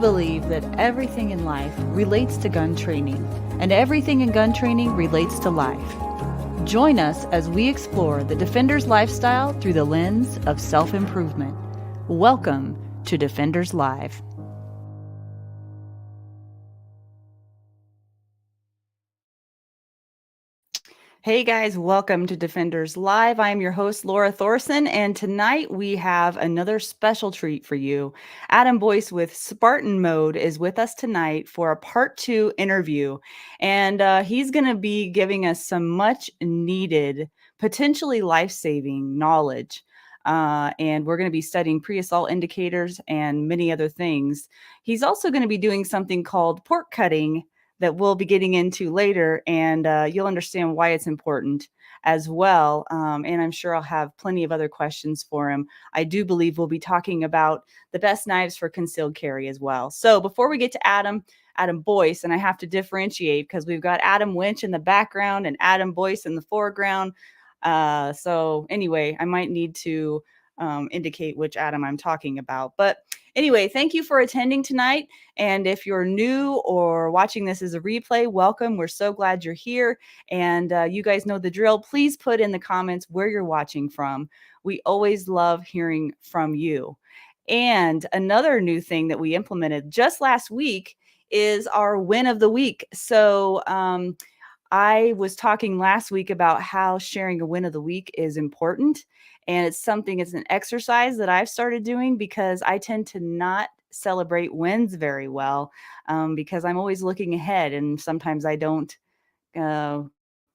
believe that everything in life relates to gun training, and everything in gun training relates to life. Join us as we explore the Defender's lifestyle through the lens of self-improvement. Welcome to Defenders Live. Hey guys, welcome to Defenders Live. I'm your host, Laura Thorson, and tonight we have another special treat for you. Adam Boyce with Spartan Mode is with us tonight for a part 2 interview, and he's going to be giving us some much needed, potentially life-saving knowledge. And we're going to be studying pre-assault indicators and many other things. He's also going to be doing something called pork cutting that we'll be getting into later, and you'll understand why it's important as well. And I'm sure I'll have plenty of other questions for him. I do believe we'll be talking about the best knives for concealed carry as well. So before we get to Adam Boyce, and I have to differentiate because we've got Adam Winch in the background and Adam Boyce in the foreground. So anyway, I might need to indicate which Adam I'm talking about. But anyway, thank you for attending tonight. And if you're new or watching this as a replay, welcome. We're so glad you're here. And you guys know the drill. Please put in the comments where you're watching from. We always love hearing from you. And another new thing that we implemented just last week is our win of the week. So I was talking last week about how sharing a win of the week is important. And it's an exercise that I've started doing because I tend to not celebrate wins very well because I'm always looking ahead. And sometimes I don't,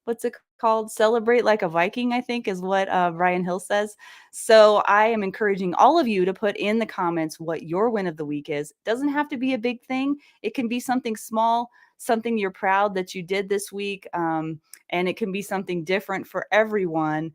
what's it called? Celebrate like a Viking, I think is what Brian Hill says. So I am encouraging all of you to put in the comments what your win of the week is. It doesn't have to be a big thing. It can be something small, something you're proud that you did this week. And it can be something different for everyone.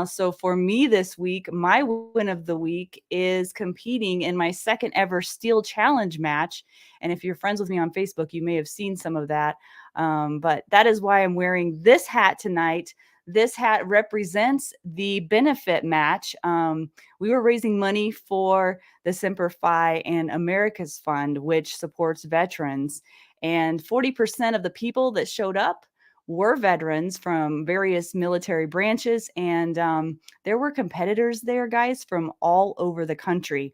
So for me this week, my win of the week is competing in my second ever Steel Challenge match. And if you're friends with me on Facebook, you may have seen some of that. But that is why I'm wearing this hat tonight. This hat represents the benefit match. We were raising money for the Semper Fi and America's Fund, which supports veterans. And 40% of the people that showed up were veterans from various military branches. And there were competitors there, guys, from all over the country.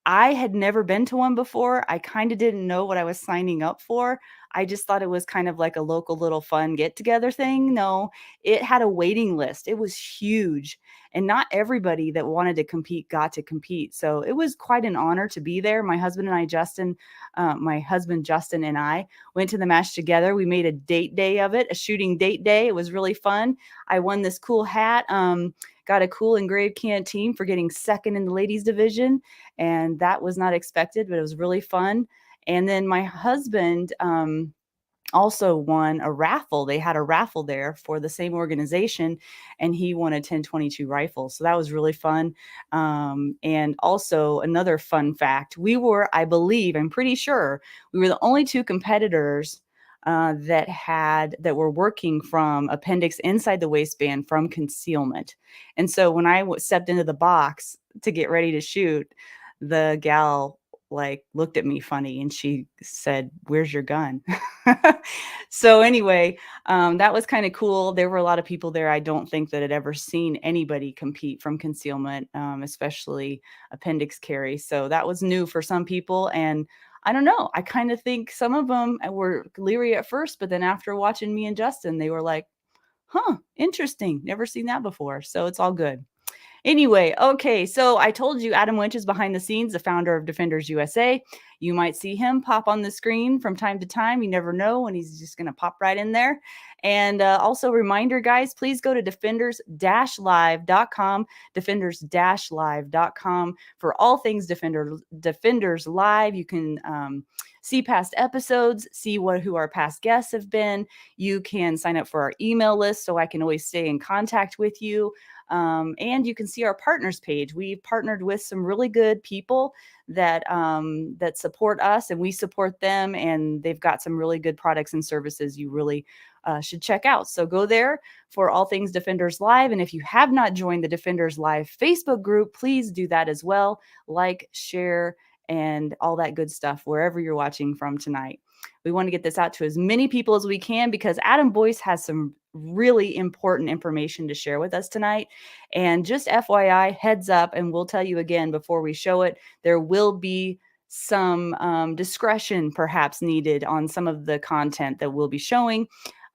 I had never been to one before. I kind of didn't know what I was signing up for. I just thought it was kind of like a local little fun get together thing. No, it had a waiting list. It was huge. And not everybody that wanted to compete got to compete. So it was quite an honor to be there. My husband Justin and I went to the match together. We made a date day of it, a shooting date day. It was really fun. I won this cool hat. Got a cool engraved canteen for getting second in the ladies division. And that was not expected, but it was really fun. And then my husband also won a raffle. They had a raffle there for the same organization, and he won a 10/22 rifle. So that was really fun. And also another fun fact, I'm pretty sure we were the only two competitors that were working from appendix inside the waistband from concealment. And so when I stepped into the box to get ready to shoot, the gal looked at me funny and she said, "Where's your gun?" So anyway, that was kind of cool. There were a lot of people there. I don't think that had ever seen anybody compete from concealment, especially appendix carry. So that was new for some people. And I don't know. I kind of think some of them were leery at first, but then after watching me and Justin, they were like, "Huh, interesting. Never seen that before." So it's all good. Anyway, okay, so I told you Adam Winch is behind the scenes, the founder of Defenders USA. You might see him pop on the screen from time to time. You never know when he's just going to pop right in there. And also reminder, guys, please go to defenders-live.com, defenders-live.com for all things Defenders Live. You can see past episodes, see who our past guests have been. You can sign up for our email list so I can always stay in contact with you. And you can see our partners page. We've partnered with some really good people that support us, and we support them, and they've got some really good products and services you really should check out. So go there for all things Defenders Live. And if you have not joined the Defenders Live Facebook group, please do that as well. Like, share, and all that good stuff wherever you're watching from tonight. We want to get this out to as many people as we can because Adam Boyce has some really important information to share with us tonight. And just FYI, heads up, and we'll tell you again before we show it, there will be some discretion perhaps needed on some of the content that we'll be showing.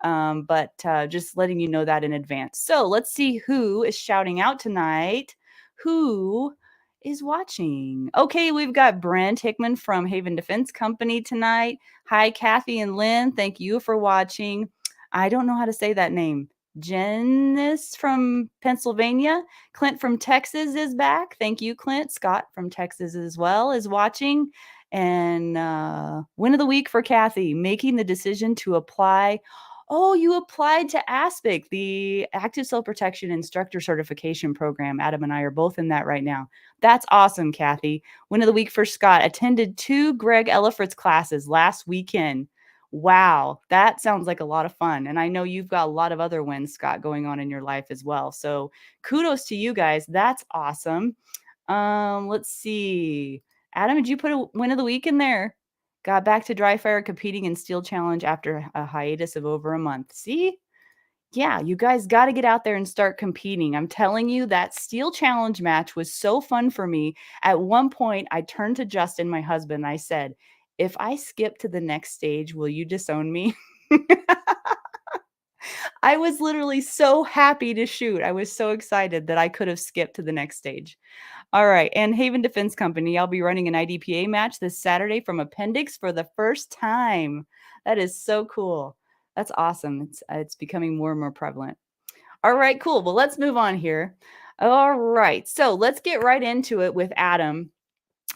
But just letting you know that in advance. So let's see who is shouting out tonight. Who is watching? Okay, we've got Brent Hickman from Haven Defense Company tonight. Hi, Kathy and Lynn. Thank you for watching. I don't know how to say that name. Janice from Pennsylvania. Clint from Texas is back. Thank you, Clint. Scott from Texas as well is watching. And win of the week for Kathy, making the decision to apply. Oh, you applied to ASPIC, the Active Self-Protection Instructor Certification Program. Adam and I are both in that right now. That's awesome, Kathy. Win of the week for Scott. Attended 2 Greg Ellifrit's classes last weekend. Wow, that sounds like a lot of fun. And I know you've got a lot of other wins, Scott, going on in your life as well. So kudos to you guys. That's awesome. Let's see. Adam, did you put a win of the week in there? Got back to dry fire competing in Steel Challenge after a hiatus of over a month. See? Yeah, you guys got to get out there and start competing. I'm telling you, that Steel Challenge match was so fun for me. At one point, I turned to Justin, my husband, and I said, if I skip to the next stage, will you disown me? I was literally so happy to shoot. I was so excited that I could have skipped to the next stage. All right. And Haven Defense Company, I'll be running an IDPA match this Saturday from Appendix for the first time. That is so cool. That's awesome. It's becoming more and more prevalent. All right, cool. Well, let's move on here. All right. So let's get right into it with Adam.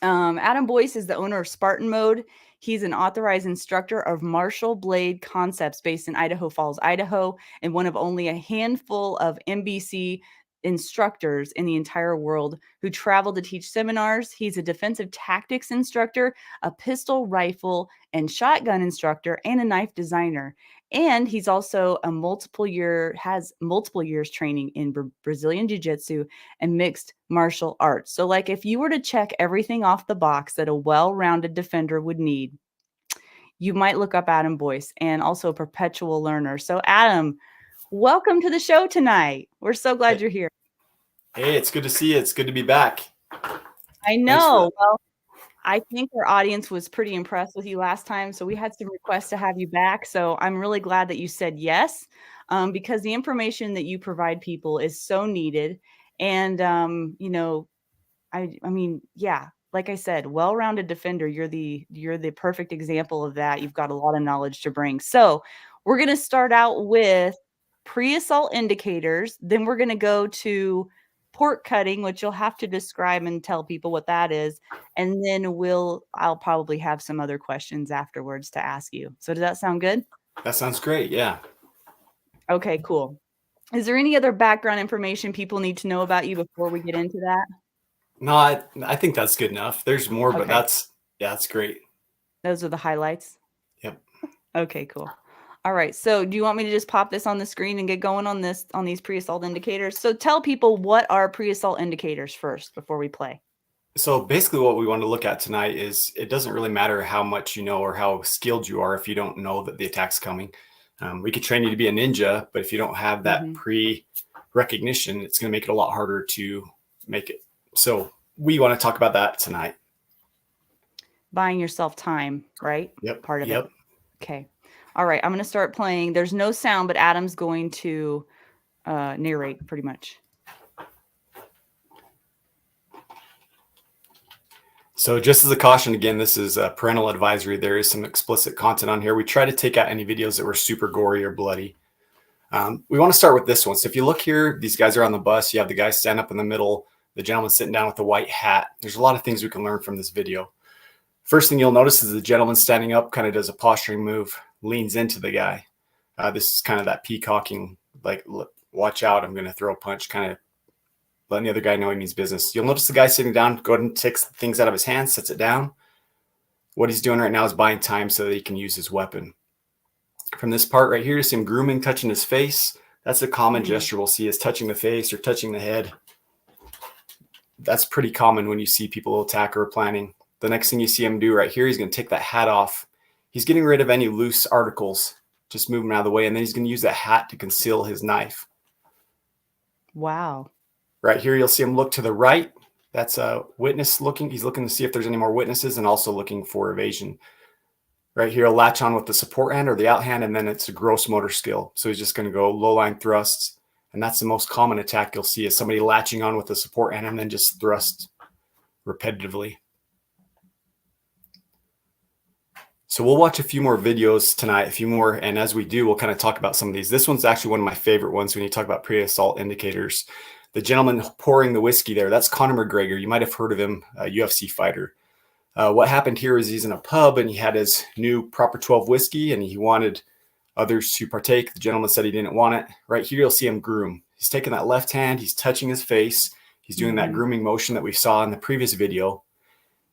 Adam Boyce is the owner of Spartan Mode. He's an authorized instructor of martial blade concepts based in Idaho Falls, Idaho, and one of only a handful of MBC instructors in the entire world who travel to teach seminars. He's a defensive tactics instructor, a pistol, rifle, and shotgun instructor, and a knife designer. And he's also has multiple years training in Brazilian Jiu-Jitsu and mixed martial arts. So like if you were to check everything off the box that a well-rounded defender would need, you might look up Adam Boyce, and also a perpetual learner. So Adam, welcome to the show tonight. We're so glad you're here. Hey, it's good to see you. It's good to be back. I know. Well, I think our audience was pretty impressed with you last time, so we had some requests to have you back. So I'm really glad that you said yes, because the information that you provide people is so needed. And you know, I mean, yeah, like I said, well-rounded defender. You're the perfect example of that. You've got a lot of knowledge to bring. So we're going to start out with pre-assault indicators. Then we're going to go to port cutting, which you'll have to describe and tell people what that is. And then I'll probably have some other questions afterwards to ask you. So does that sound good? That sounds great. Yeah. Okay, cool. Is there any other background information people need to know about you before we get into that? No, I think that's good enough. There's more, but that's great. Those are the highlights. Yep. Okay, cool. All right. So do you want me to just pop this on the screen and get going on these pre-assault indicators? So tell people, what are pre-assault indicators first before we play? So basically what we want to look at tonight is it doesn't really matter how much you know or how skilled you are if you don't know that the attack's coming. We could train you to be a ninja, but if you don't have that pre-recognition, it's going to make it a lot harder to make it. So we want to talk about that tonight. Buying yourself time, right? Yep. Part of it. Okay. All right. I'm going to start playing. There's no sound, but Adam's going to narrate pretty much. So just as a caution, again, this is a parental advisory. There is some explicit content on here. We try to take out any videos that were super gory or bloody. We want to start with this one. So if you look here, these guys are on the bus. You have the guy stand up in the middle, the gentleman sitting down with the white hat. There's a lot of things we can learn from this video. First thing you'll notice is the gentleman standing up kind of does a posturing move, leans into the guy. This is kind of that peacocking, like, look, watch out, I'm going to throw a punch, kind of letting the other guy know he means business. You'll notice the guy sitting down, go ahead and takes things out of his hands, sets it down. What he's doing right now is buying time so that he can use his weapon. From this part right here, you see him grooming, touching his face. That's a common gesture we'll see, is touching the face or touching the head. That's pretty common when you see people attack or planning. the next thing you see him do right here, he's going to take that hat off. He's getting rid of any loose articles, just moving out of the way. And then he's going to use that hat to conceal his knife. Wow. Right here, you'll see him look to the right. That's a witness looking. He's looking to see if there's any more witnesses and also looking for evasion. Right here, he'll latch on with the support hand or the out hand, and then it's a gross motor skill. So he's just going to go low line thrusts. And that's the most common attack you'll see, is somebody latching on with the support hand and then just thrust repetitively. So we'll watch a few more videos tonight, a few more. And as we do, we'll kind of talk about some of these. This one's actually one of my favorite ones when you talk about pre-assault indicators. The gentleman pouring the whiskey there, that's Conor McGregor. You might have heard of him, a UFC fighter. What happened here is he's in a pub and he had his new Proper 12 whiskey and he wanted others to partake. The gentleman said he didn't want it. Right here, you'll see him groom. He's taking that left hand, he's touching his face. He's doing that grooming motion that we saw in the previous video.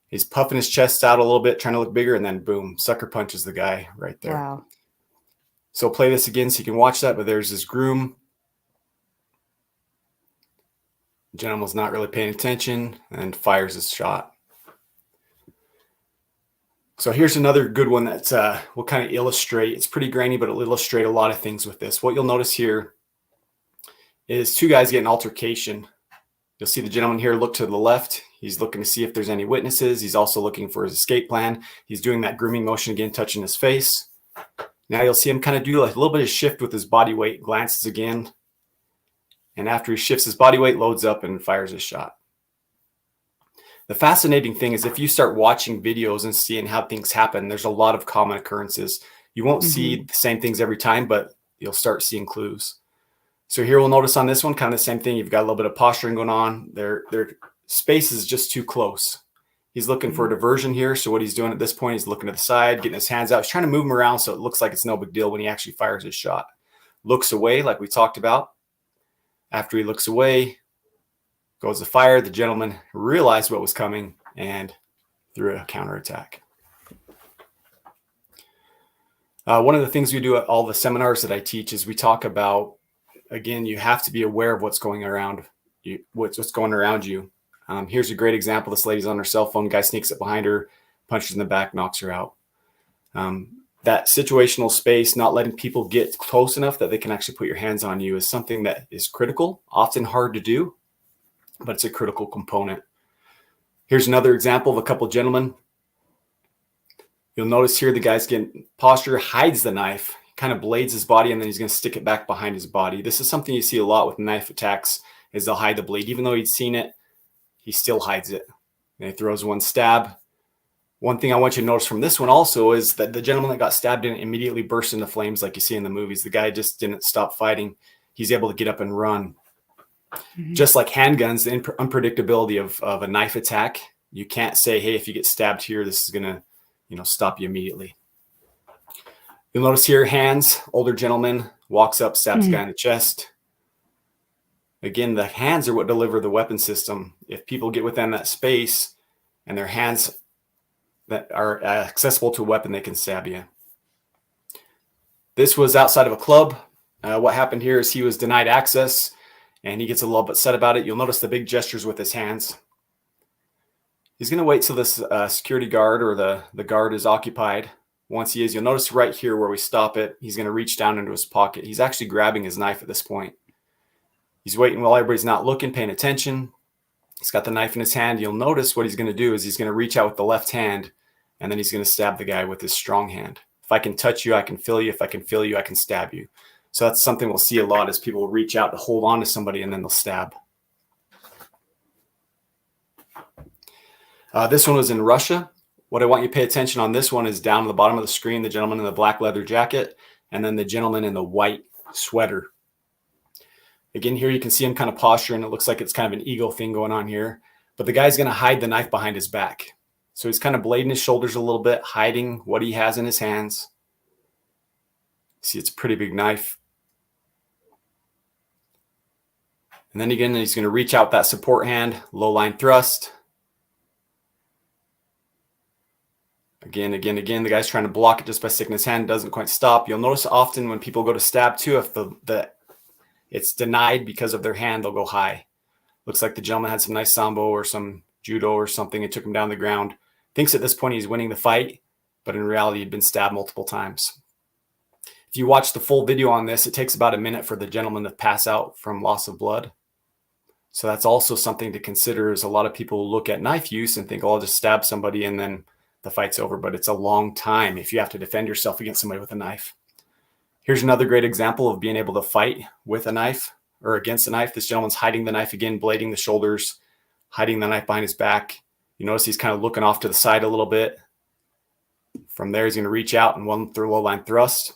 He's puffing his chest out a little bit, trying to look bigger, and then boom, sucker punches the guy right there. Wow. So play this again so you can watch that, but there's his groom. The gentleman's not really paying attention and fires his shot. So here's another good one that will kind of illustrate. It's pretty grainy, but it'll illustrate a lot of things with this. What you'll notice here is two guys get an altercation. You'll see the gentleman here look to the left. He's looking to see if there's any witnesses. He's also looking for his escape plan. He's doing that grooming motion again, touching his face. Now you'll see him kind of do like a little bit of shift with his body weight, glances again. And after he shifts his body weight, loads up and fires his shot. The fascinating thing is if you start watching videos and seeing how things happen, there's a lot of common occurrences. You won't see the same things every time, but you'll start seeing clues. So here we'll notice on this one, kind of the same thing. You've got a little bit of posturing going on. Their space is just too close. He's looking for a diversion here. So what he's doing at this point, he's looking to the side, getting his hands out. He's trying to move them around so it looks like it's no big deal when he actually fires his shot. Looks away like we talked about. After he looks away, goes to fire. The gentleman realized what was coming and threw a counterattack. One of the things we do at all the seminars that I teach is we talk about, again, you have to be aware of what's going around you, what's going around you. Here's a great example. This lady's on her cell phone. Guy sneaks up behind her, punches in the back, knocks her out. That situational space, not letting people get close enough that they can actually put your hands on you, is something that is critical, often hard to do, but it's a critical component. Here's another example of a couple gentlemen. You'll notice here the guy's getting posture, hides the knife, kind of blades his body, and then he's going to stick it back behind his body. This is something you see a lot with knife attacks, is they'll hide the blade. Even though he'd seen it, he still hides it. And he throws one stab. One thing I want you to notice from this one also is that the gentleman that got stabbed didn't immediately burst into flames like you see in the movies. The guy just didn't stop fighting. He's able to get up and run. Just like handguns, the unpredictability of a knife attack, you can't say, hey, if you get stabbed here, this is going to, stop you immediately. You'll notice here, hands, older gentleman walks up, stabs the guy in the chest. Again, the hands are what deliver the weapon system. If people get within that space and their hands that are accessible to a weapon, they can stab you. This was outside of a club. What happened here is he was denied access and he gets a little bit upset about it. You'll notice the big gestures with his hands. He's going to wait till this security guard or the guard is occupied. Once he is, you'll notice right here where we stop it, he's going to reach down into his pocket. He's actually grabbing his knife at this point. He's waiting while everybody's not looking, paying attention. He's got the knife in his hand. You'll notice what he's going to do is he's going to reach out with the left hand, and then he's going to stab the guy with his strong hand. If I can touch you, I can feel you. If I can feel you, I can stab you. So that's something we'll see a lot as people reach out to hold on to somebody and then they'll stab. This one was in Russia. What I want you to pay attention on this one is down at the bottom of the screen, the gentleman in the black leather jacket, and then the gentleman in the white sweater. Again, here you can see him kind of posturing. It looks like it's kind of an ego thing going on here, but the guy's going to hide the knife behind his back. So he's kind of blading his shoulders a little bit, hiding what he has in his hands. See, it's a pretty big knife. And then again, he's going to reach out that support hand, low line thrust. Again, the guy's trying to block it just by sticking his hand, doesn't quite stop. You'll notice often when people go to stab too, if it's denied because of their hand, they'll go high. Looks like the gentleman had some nice sambo or some judo or something and took him down the ground. Thinks at this point he's winning the fight, but in reality, he'd been stabbed multiple times. If you watch the full video on this, it takes about a minute for the gentleman to pass out from loss of blood. So that's also something to consider, is a lot of people look at knife use and think, oh, I'll just stab somebody and then the fight's over. But it's a long time if you have to defend yourself against somebody with a knife. Here's another great example of being able to fight with a knife or against a knife. This gentleman's hiding the knife again, blading the shoulders, hiding the knife behind his back. You notice he's kind of looking off to the side a little bit. From there, he's going to reach out and one through low line thrust.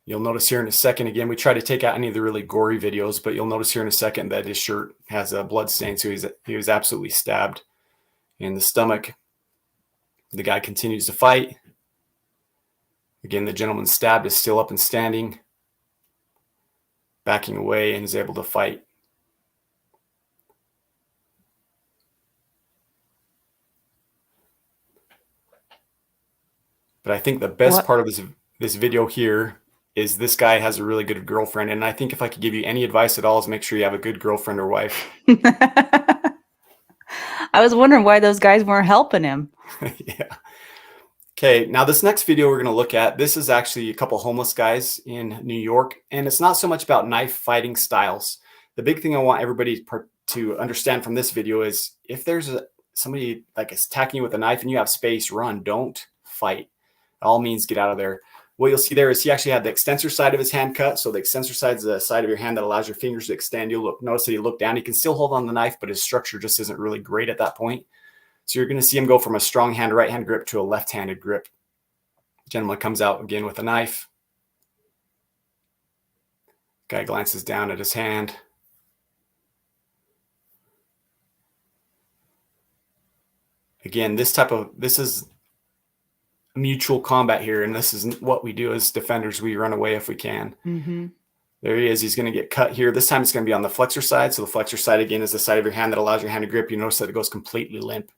You'll notice here in a second, again, we try to take out any of the really gory videos, but you'll notice here in a second that his shirt has a blood stain, so he was absolutely stabbed in the stomach. The guy continues to fight. Again, the gentleman stabbed is still up and standing, backing away, and is able to fight. But I think the best part of this video here is this guy has a really good girlfriend. And I think if I could give you any advice at all, is make sure you have a good girlfriend or wife. I was wondering why those guys weren't helping him. Yeah. Okay, now this next video we're going to look at, this is actually a couple homeless guys in New York. And it's not so much about knife fighting styles. The big thing I want everybody to understand from this video is if there's somebody like attacking you with a knife and you have space, run, don't fight. All means get out of there. What you'll see there is he actually had the extensor side of his hand cut. So the extensor side is the side of your hand that allows your fingers to extend. You'll notice that you look down. He can still hold on the knife, but his structure just isn't really great at that point. So you're going to see him go from a strong hand right hand grip to a left-handed grip. The gentleman comes out again with a knife. Guy glances down at his hand. Again, this is mutual combat here, and this is what we do as defenders. We run away if we can. Mm-hmm. There he is. He's going to get cut here. This time it's going to be on the flexor side. So the flexor side, again, is the side of your hand that allows your hand to grip. You notice that it goes completely limp,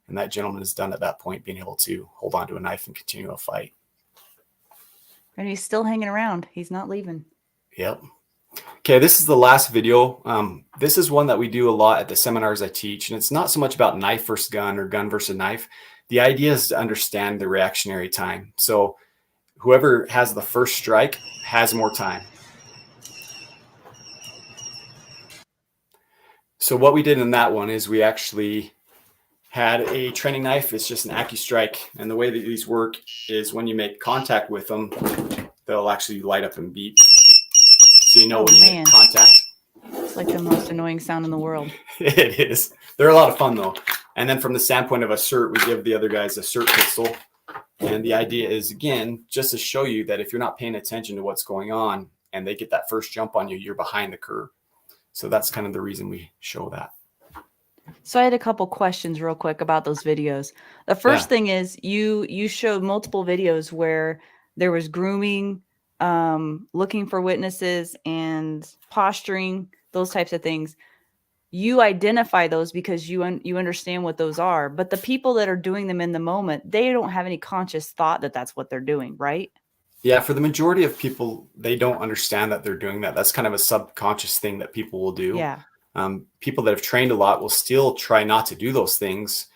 and that gentleman is done at that point, being able to hold on to a knife and continue a fight. And he's still hanging around. He's not leaving. Yep. Okay, this is the last video. This is one that we do a lot at the seminars I teach, and it's not so much about knife versus gun or gun versus knife. The idea is to understand the reactionary time. So whoever has the first strike has more time. So what we did in that one is we actually had a training knife. It's just an AccuStrike. And the way that these work is when you make contact with them, they'll actually light up and beep. So you know when you make contact. It's like the most annoying sound in the world. It is. They're a lot of fun though. And then from the standpoint of a cert, we give the other guys a cert pistol. And the idea is, again, just to show you that if you're not paying attention to what's going on and they get that first jump on you, you're behind the curve. So that's kind of the reason we show that. So I had a couple questions real quick about those videos. The first thing is you showed multiple videos where there was grooming, looking for witnesses and posturing, those types of things. You identify those because you understand what those are. But the people that are doing them in the moment, they don't have any conscious thought that that's what they're doing, right? Yeah, for the majority of people, they don't understand that they're doing that. That's kind of a subconscious thing that people will do. Yeah. People that have trained a lot will still try not to do those things.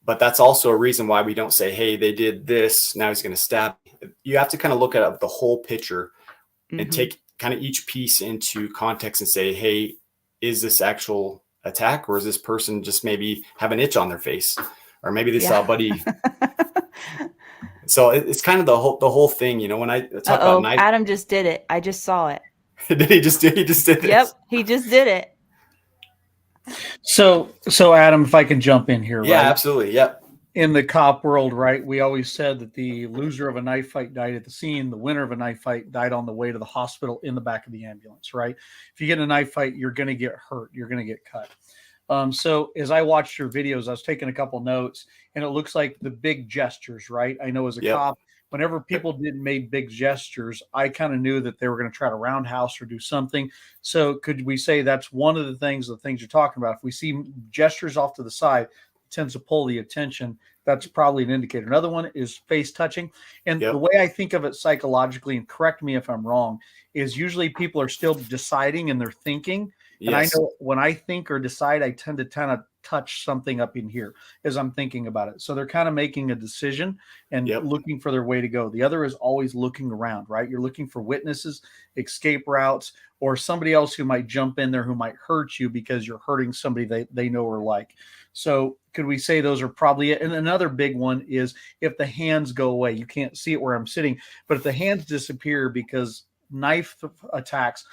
But that's also a reason why we don't say, hey, they did this, now he's going to stab. You have to kind of look at the whole picture and take kind of each piece into context and say, hey, is this actual attack, or is this person just maybe have an itch on their face, or maybe they saw a buddy. So it's kind of the whole thing, you know, when I talk about knife. Adam just did it. I just saw it. Did he just did this? Yep, he just did it. So Adam, if I can jump in here. Yeah, right? Absolutely. Yep. In the cop world, right, we always said that the loser of a knife fight died at the scene. The winner of a knife fight died on the way to the hospital in the back of the ambulance, right? If you get in a knife fight, you're going to get hurt. You're going to get cut. So as I watched your videos, I was taking a couple notes, and it looks like the big gestures, right? I know as a cop, whenever people made big gestures, I kind of knew that they were going to try to roundhouse or do something. So could we say that's one of the things you're talking about? If we see gestures off to the side, it tends to pull the attention. That's probably an indicator. Another one is face touching. And the way I think of it psychologically, and correct me if I'm wrong, is usually people are still deciding and they're thinking. And I know when I think or decide, I tend to kind of touch something up in here as I'm thinking about it. So they're kind of making a decision and looking for their way to go. The other is always looking around, right? You're looking for witnesses, escape routes, or somebody else who might jump in there who might hurt you because you're hurting somebody they know or like. So could we say those are probably it? And another big one is if the hands go away. You can't see it where I'm sitting, but if the hands disappear, because knife attacks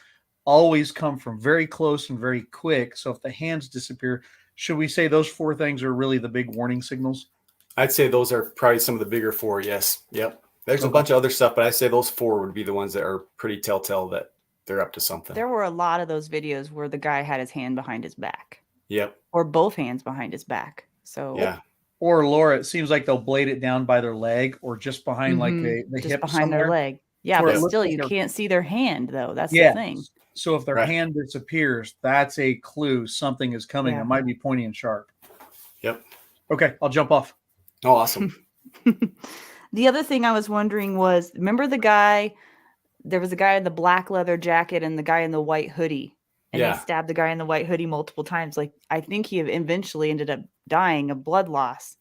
always come from very close and very quick. So if the hands disappear, should we say those 4 things are really the big warning signals? I'd say those are probably some of the bigger 4. Yes. Yep. There's a bunch of other stuff, but I'd say those 4 would be the ones that are pretty telltale that they're up to something. There were a lot of those videos where the guy had his hand behind his back. Yep. Or both hands behind his back. So yeah. Or Laura, it seems like they'll blade it down by their leg or just behind like the just hip behind somewhere. their leg. Yeah, Where but it looks still like you they're- can't see their hand though. That's the thing. So if their hand disappears, that's a clue something is coming. Yeah. It might be pointy and sharp. Yep. Okay, I'll jump off. Oh, awesome. The other thing I was wondering was, remember the guy, there was a guy in the black leather jacket and the guy in the white hoodie. And they stabbed the guy in the white hoodie multiple times. Like, I think he eventually ended up dying of blood loss.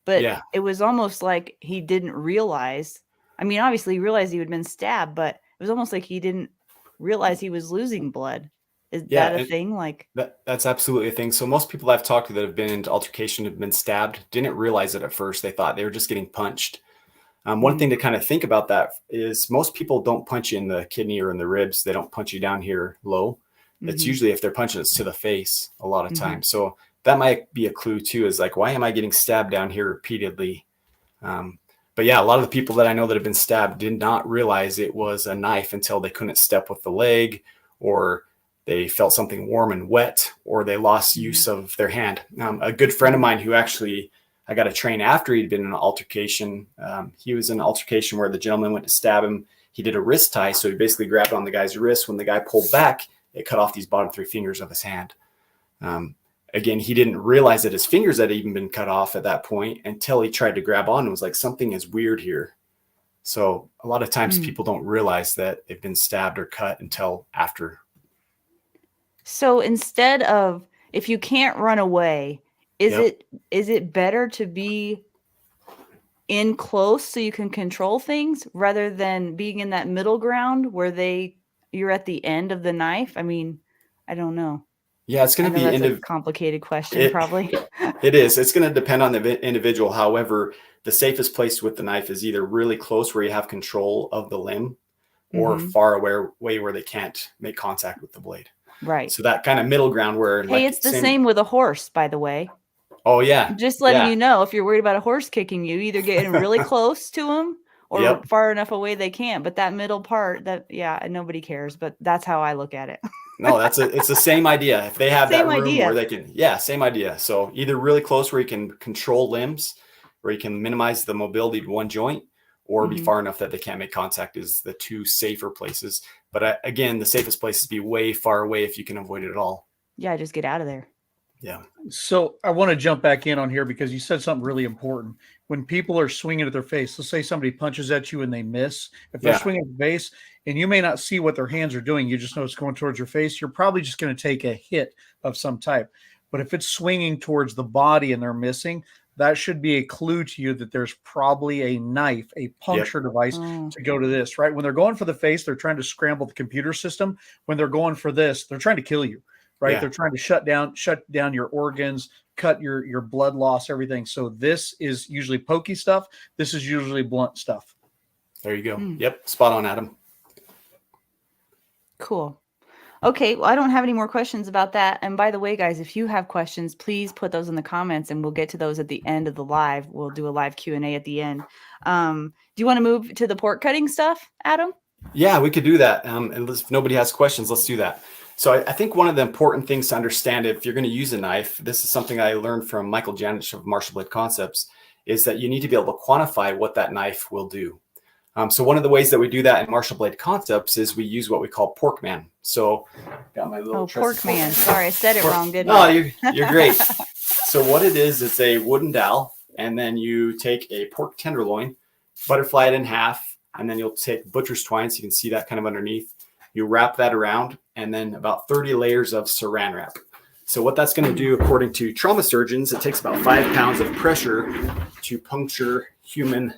But it was almost like he didn't realize. I mean, obviously he realized he had been stabbed, but it was almost like he didn't realize he was losing blood. Is that a thing? Like that's absolutely a thing. So most people I've talked to that have been into altercation, have been stabbed, didn't realize it at first. They thought they were just getting punched. One thing to kind of think about that is most people don't punch you in the kidney or in the ribs. They don't punch you down here low. It's usually if they're punching us to the face a lot of times. So that might be a clue too, is like, why am I getting stabbed down here repeatedly? But yeah, a lot of the people that I know that have been stabbed did not realize it was a knife until they couldn't step with the leg, or they felt something warm and wet, or they lost use of their hand. A good friend of mine who actually I got to train after he'd been in an altercation. He was in an altercation where the gentleman went to stab him. He did a wrist tie. So he basically grabbed on the guy's wrist. When the guy pulled back, it cut off these bottom 3 fingers of his hand. Again, he didn't realize that his fingers had even been cut off at that point until he tried to grab on and was like, something is weird here. So a lot of times people don't realize that they've been stabbed or cut until after. So instead of, if you can't run away, is it better to be in close so you can control things rather than being in that middle ground where you're at the end of the knife? I mean, I don't know. Yeah, it's going to be a complicated question, probably. It is. It's going to depend on the individual. However, the safest place with the knife is either really close where you have control of the limb, or far away where they can't make contact with the blade. Right. So that kind of middle ground where. Hey, it's the same with a horse, by the way. Oh yeah. Just letting you know, if you're worried about a horse kicking you, either getting really close to them or far enough away they can't. But that middle part, nobody cares. But that's how I look at it. No, it's the same idea. If they have that room where they can, same idea. So either really close where you can control limbs, where you can minimize the mobility to one joint, or be far enough that they can't make contact is the 2 safer places. But again, the safest place is be way far away if you can avoid it at all. Yeah, just get out of there. Yeah. So I want to jump back in on here because you said something really important. When people are swinging at their face, let's say somebody punches at you and they miss. If they're swinging at the face and you may not see what their hands are doing, you just know it's going towards your face, you're probably just going to take a hit of some type. But if it's swinging towards the body and they're missing, that should be a clue to you that there's probably a knife, a puncture device to go to this, right? When they're going for the face, they're trying to scramble the computer system. When they're going for this, they're trying to kill you. Right. They're trying to shut down your organs, cut your blood loss, everything. So this is usually pokey stuff. This is usually blunt stuff. There you go. Yep. Spot on, Adam. Cool. Okay. Well, I don't have any more questions about that. And by the way, guys, if you have questions, please put those in the comments and we'll get to those at the end of the live. We'll do a live Q&A at the end. Do you want to move to the pork cutting stuff, Adam? Yeah, we could do that. And if nobody has questions, let's do that. So I think one of the important things to understand if you're going to use a knife, this is something I learned from Michael Janich of Martial Blade Concepts, is that you need to be able to quantify what that knife will do. So one of the ways that we do that in Martial Blade Concepts is we use what we call Porkman. So got my little Porkman. Sorry, I said it wrong, didn't I? No, you're great. So what it is, it's a wooden dowel, and then you take a pork tenderloin, butterfly it in half, and then you'll take butcher's twine, so you can see that kind of underneath. You wrap that around, and then about 30 layers of saran wrap. So what that's going to do, according to trauma surgeons, it takes about 5 pounds of pressure to puncture human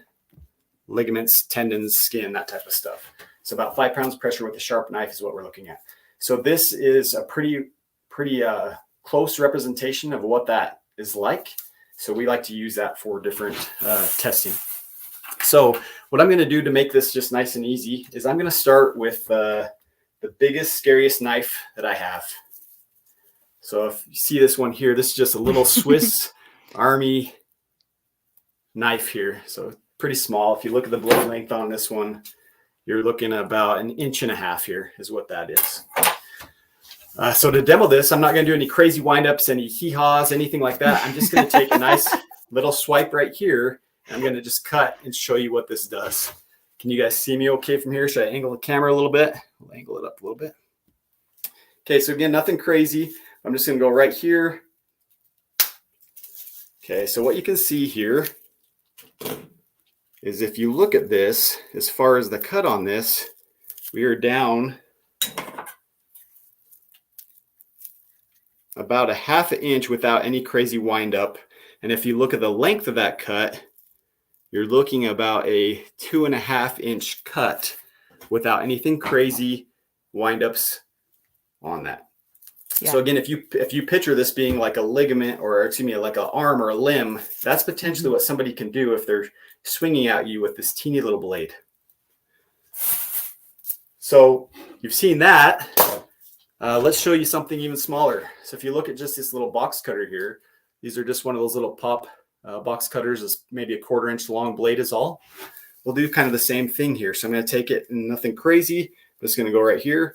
ligaments, tendons, skin, that type of stuff. So about 5 pounds of pressure with a sharp knife is what we're looking at. So this is a pretty close representation of what that is like. So we like to use that for different testing. So what I'm going to do to make this just nice and easy is I'm going to start with the biggest, scariest knife that I have. So if you see this one here, this is just a little Swiss Army knife here. So pretty small. If you look at the blade length on this one, you're looking at about 1.5 inches here is what that is. So to demo this, I'm not going to do any crazy windups, any hee-haws, anything like that. I'm just going to take a nice little swipe right here. And I'm going to just cut and show you what this does. Can you guys see me okay from here? Should I angle the camera a little bit? I'll angle it up a little bit. Okay, so again, nothing crazy. I'm just going to go right here. Okay, so what you can see here is if you look at this, as far as the cut on this, we are down about 1/2 inch without any crazy wind up. And if you look at the length of that cut, you're looking about a 2.5 inch cut without anything crazy wind ups on that. Yeah. So again, if you picture this being like a ligament, or excuse me, like an arm or a limb, that's potentially what somebody can do if they're swinging at you with this teeny little blade. So you've seen that. Let's show you something even smaller. So if you look at just this little box cutter here, these are just one of those little pop box cutters. Is maybe a 1/4 inch long blade is all. We'll do kind of the same thing here. So I'm going to take it, and nothing crazy. I'm just going to go right here.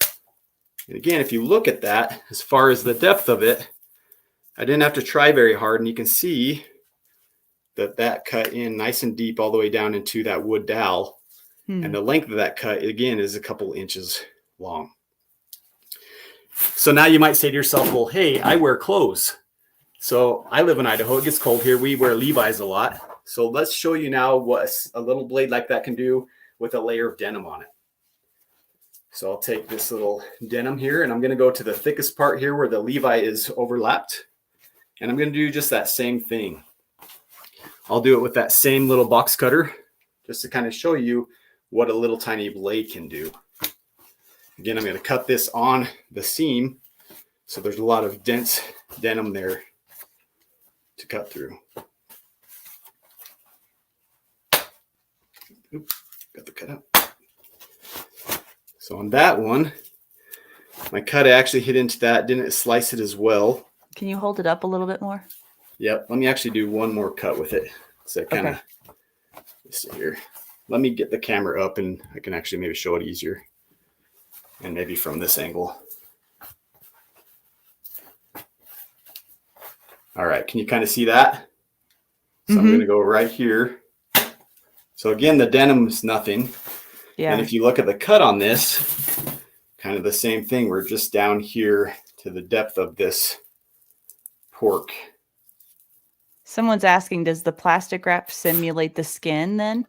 And again, if you look at that, as far as the depth of it, I didn't have to try very hard. And you can see that cut in nice and deep all the way down into that wood dowel. And the length of that cut, again, is a couple inches long. So now you might say to yourself, well, hey, I wear clothes. So I live in Idaho. It gets cold here. We wear Levi's a lot. So let's show you now what a little blade like that can do with a layer of denim on it. So I'll take this little denim here, and I'm going to go to the thickest part here where the Levi is overlapped. And I'm going to do just that same thing. I'll do it with that same little box cutter just to kind of show you what a little tiny blade can do. Again, I'm going to cut this on the seam. So there's a lot of dense denim there to cut through. Oops, got the cut out. So on that one, my cut actually hit into that, didn't slice it as well. Can you hold it up a little bit more? Yep. Let me actually do one more cut with it. So kind of, let's see here. Let me get the camera up, and I can actually maybe show it easier. And maybe from this angle. All right. Can you kind of see that? So I'm going to go right here. So again, the denim is nothing. Yeah. And if you look at the cut on this, kind of the same thing. We're just down here to the depth of this pork. Someone's asking, does the plastic wrap simulate the skin then?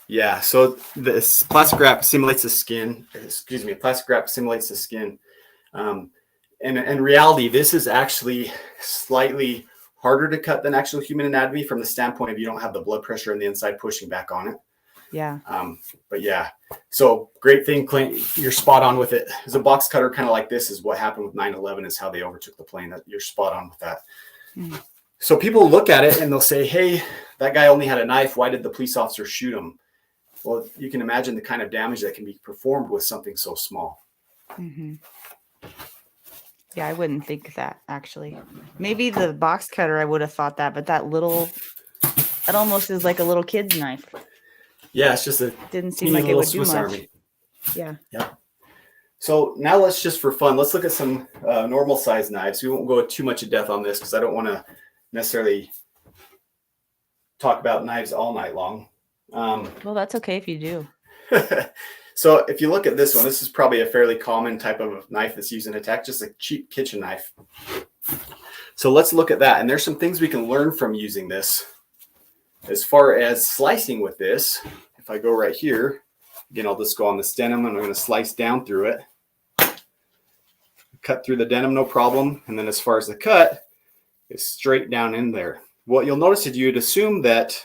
Yeah, so this plastic wrap simulates the skin. Excuse me, plastic wrap simulates the skin. And in reality, this is actually slightly harder to cut than actual human anatomy from the standpoint of you don't have the blood pressure on the inside pushing back on it. Yeah. But yeah, so great thing, Clint. You're spot on with it. As a box cutter, kind of like this is what happened with 9/11 is how they overtook the plane. That you're spot on with that. So people look at it and they'll say, hey, that guy only had a knife. Why did the police officer shoot him? Well, you can imagine the kind of damage that can be performed with something so small. Yeah, I wouldn't think that, actually. Maybe the box cutter, I would have thought that, but that almost is like a little kid's knife. Yeah, it's just didn't seem like it would do Swiss much. Army. Yeah. So now let's just, for fun, let's look at some normal size knives. We won't go too much in depth on this because I don't want to necessarily talk about knives all night long. Well, that's okay if you do. So if you look at this one, this is probably a fairly common type of knife that's used in attack, just a cheap kitchen knife. So let's look at that. And there's some things we can learn from using this. As far as slicing with this, if I go right here, again, I'll just go on this denim and I'm going to slice down through it. cut through the denim, no problem. And then as far as the cut, it's straight down in there. What you'll notice is you'd assume that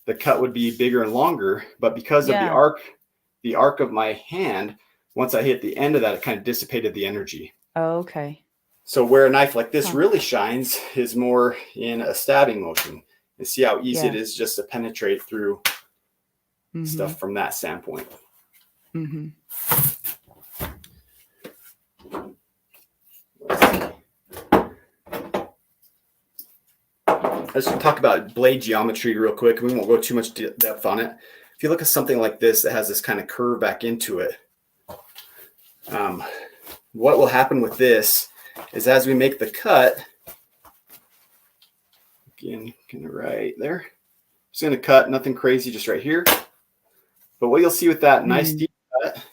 the cut would be bigger and longer, but because of the arc of my hand, once I hit the end of that, it kind of dissipated the energy. Oh, okay. So where a knife like this really shines is more in a stabbing motion. And see how easy it is just to penetrate through stuff from that standpoint. Let's talk about blade geometry real quick. We won't go too much depth on it. If you look at something like this that has this kind of curve back into it, what will happen with this is as we make the cut, again, kind of right there, just going to cut, nothing crazy, just right here. But what you'll see with that nice deep cut,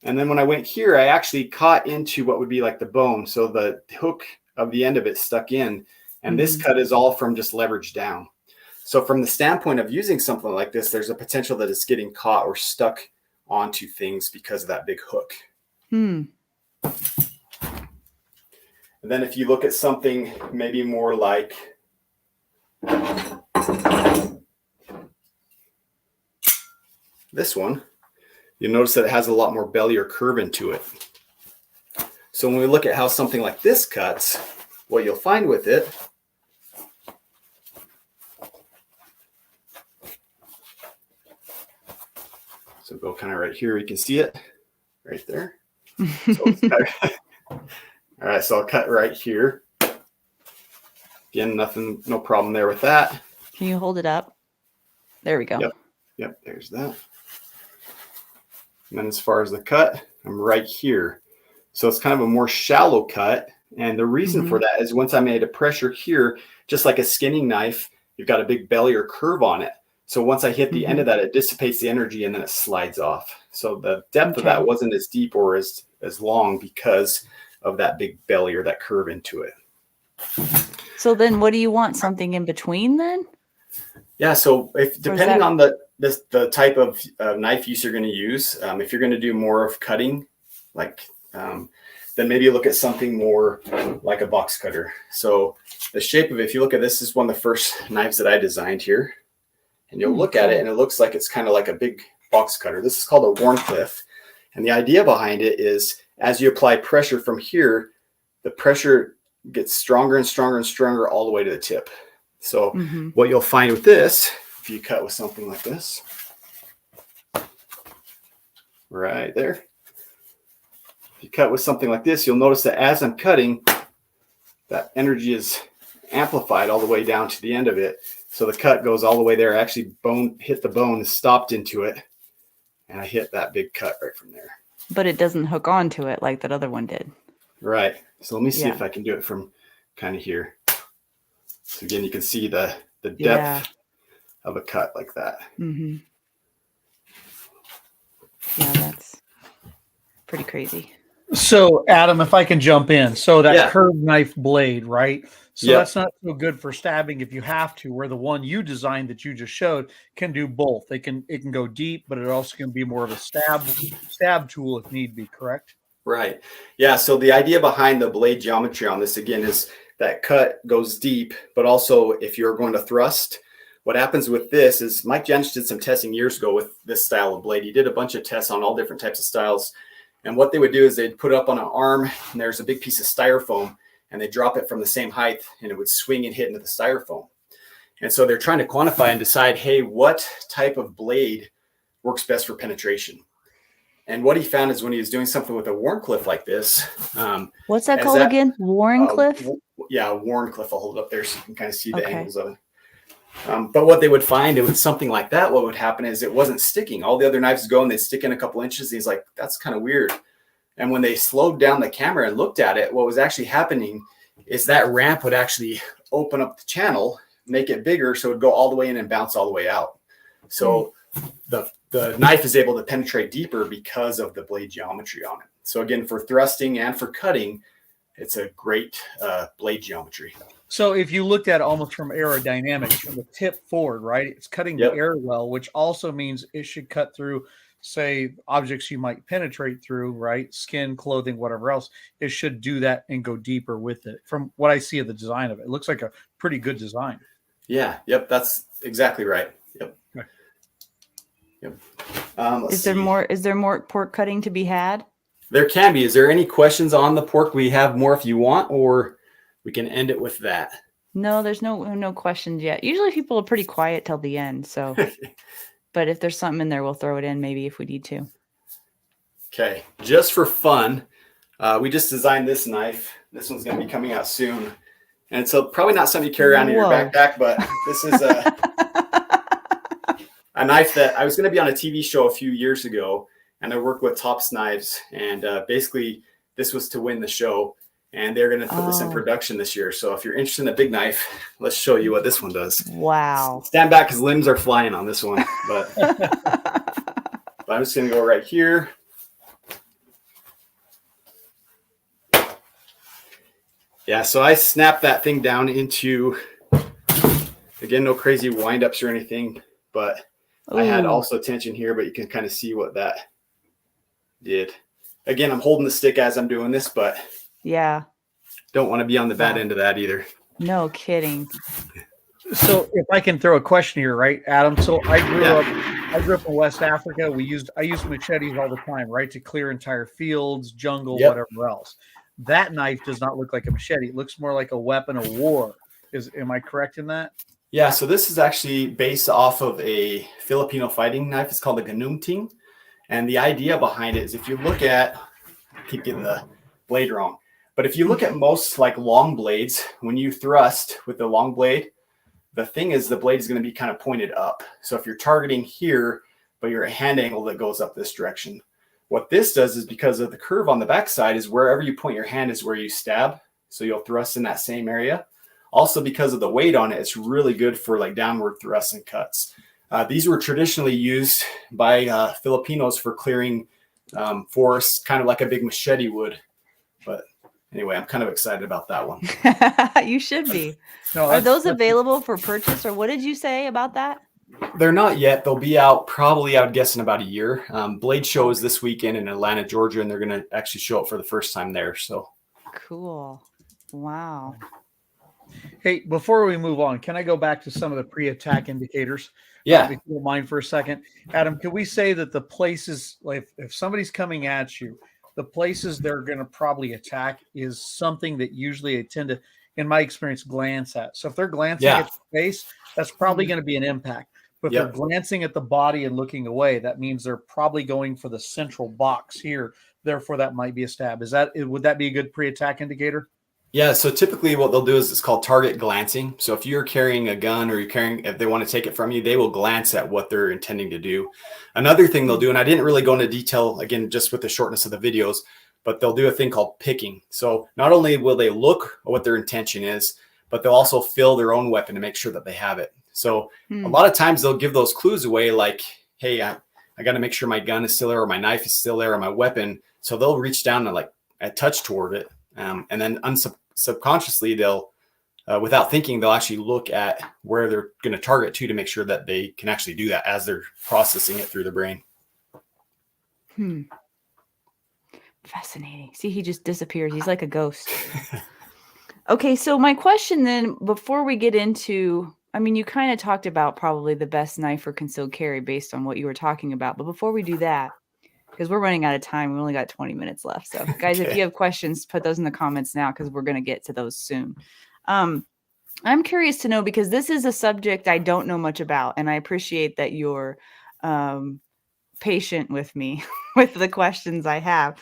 and then when I went here, I actually caught into what would be like the bone. So the hook of the end of it stuck in. And this cut is all from just leverage down. So from the standpoint of using something like this, there's a potential that it's getting caught or stuck onto things because of that big hook. And then if you look at something maybe more like this one, you'll notice that it has a lot more belly or curve into it. So when we look at how something like this cuts, what you'll find with it so go kind of right here, you can see it right there. All right, so I'll cut right here. Again, no problem there with that. Can you hold it up? There we go. Yep, there's that. And then as far as the cut, I'm right here. So it's kind of a more shallow cut. And the reason for that is once I made a pressure here, just like a skinning knife, you've got a big belly or curve on it. So once I hit the end of that, it dissipates the energy and then it slides off. So the depth of that wasn't as deep or as long because of that big belly or that curve into it. So then what do you want? Something in between then? Yeah, so if depending on the type of knife use you're going to use, if you're going to do more of cutting, like then maybe you look at something more like a box cutter. So the shape of it, if you look at this, is one of the first knives that I designed here. And you'll look at it and it looks like it's kind of like a big box cutter. This is called a Warncliffe. And the idea behind it is as you apply pressure from here, the pressure gets stronger and stronger and stronger all the way to the tip. So what you'll find with this, if you cut with something like this, right there. If you cut with something like this, you'll notice that as I'm cutting, that energy is amplified all the way down to the end of it. So the cut goes all the way there. Actually, hit the bone, stopped into it, and I hit that big cut right from there. But it doesn't hook onto it like that other one did. Right. So let me see if I can do it from kind of here. So again, you can see the depth of a cut like that. Yeah, that's pretty crazy. So Adam, if I can jump in. So that curved knife blade, right? So that's not so good for stabbing if you have to, where the one you designed that you just showed can do both. It can go deep, but it also can be more of a stab tool if need be, correct? Right. Yeah. So the idea behind the blade geometry on this again is that cut goes deep, but also if you're going to thrust, what happens with this is Mike Janisch did some testing years ago with this style of blade. He did a bunch of tests on all different types of styles. And what they would do is they'd put it up on an arm and there's a big piece of styrofoam and they drop it from the same height and it would swing and hit into the styrofoam. And so they're trying to quantify and decide, hey, what type of blade works best for penetration? And what he found is when he was doing something with a Warncliffe like this. What's that called again? Warncliffe? Warncliffe. I'll hold it up there so you can kind of see the angles of it. But what they would find with something like that, what would happen is it wasn't sticking. All the other knives go and they stick in a couple inches. And he's like, that's kind of weird. And when they slowed down the camera and looked at it, what was actually happening is that ramp would actually open up the channel, make it bigger, so it would go all the way in and bounce all the way out. So the knife is able to penetrate deeper because of the blade geometry on it. So again, for thrusting and for cutting, it's a great blade geometry. So if you looked at it almost from aerodynamics, from the tip forward, right? It's cutting the air well, which also means it should cut through say, objects you might penetrate through, right? Skin, clothing, whatever else, it should do that and go deeper with it. From what I see of the design of it, it looks like a pretty good design. Yeah. Yep. That's exactly right. Yep. Okay. Yep. Is there more pork cutting to be had? There can be. Is there any questions on the pork? We have more if you want, or we can end it with that. No, there's no questions yet. Usually people are pretty quiet till the end. So, but if there's something in there, we'll throw it in maybe if we need to. Okay. Just for fun, we just designed this knife. This one's going to be coming out soon. And so probably not something you carry around in your backpack, but this is a knife that I was going to be on a TV show a few years ago, and I worked with Tops Knives, and basically this was to win the show, and they're going to put this in production this year. So if you're interested in a big knife, let's show you what this one does. Wow. Stand back because limbs are flying on this one, but I'm just going to go right here. Yeah, so I snapped that thing down into, again, no crazy windups or anything, but I had also tension here, but you can kind of see what that did. Again, I'm holding the stick as I'm doing this, but yeah, don't want to be on the bad end of that either. No kidding. So if I can throw a question here, right, Adam? So I grew up in West Africa. I used machetes all the time, right, to clear entire fields, jungle, whatever else. That knife does not look like a machete. It looks more like a weapon of war. Am I correct in that? Yeah, so this is actually based off of a Filipino fighting knife. It's called a ganumting. And the idea behind it is if you look at, I keep getting the blade wrong, but if you look at most like long blades, when you thrust with the long blade, the thing is the blade is going to be kind of pointed up. So if you're targeting here, but you're a hand angle that goes up this direction. What this does is because of the curve on the backside is wherever you point your hand is where you stab. So you'll thrust in that same area. Also, because of the weight on it, it's really good for like downward thrusts and cuts. These were traditionally used by Filipinos for clearing forests, kind of like a big machete would. But anyway, I'm kind of excited about that one. You should be. No, are those available for purchase, or what did you say about that? They're not yet. They'll be out probably, I would guess, in about a year. Blade Show is this weekend in Atlanta, Georgia, and they're going to actually show up for the first time there. So cool. Wow. Hey, before we move on, can I go back to some of the pre-attack indicators? Yeah. If you don't mind for a second. Adam, can we say that the places, like if somebody's coming at you, the places they're going to probably attack is something that usually they tend to, in my experience, glance at. So if they're glancing at the face, that's probably going to be an impact. But if they're glancing at the body and looking away, that means they're probably going for the central box here. Therefore, that might be a stab. Would that be a good pre-attack indicator? Yeah, so typically what they'll do is it's called target glancing. So if you're carrying a gun or if they want to take it from you, they will glance at what they're intending to do. Another thing they'll do, and I didn't really go into detail, again, just with the shortness of the videos, but they'll do a thing called picking. So not only will they look at what their intention is, but they'll also feel their own weapon to make sure that they have it. So a lot of times they'll give those clues away like, hey, I got to make sure my gun is still there or my knife is still there or my weapon. So they'll reach down and like touch toward it. And then subconsciously they'll, without thinking, they'll actually look at where they're going to target to make sure that they can actually do that as they're processing it through the brain. Fascinating. See, he just disappears. He's like a ghost. Okay, so my question then, before we get into, I mean, you kind of talked about probably the best knife for concealed carry based on what you were talking about. But before we do that, because we're running out of time, we only got 20 minutes left. So guys, if you have questions, put those in the comments now, because we're going to get to those soon. I'm curious to know, because this is a subject I don't know much about, and I appreciate that you're patient with me with the questions I have.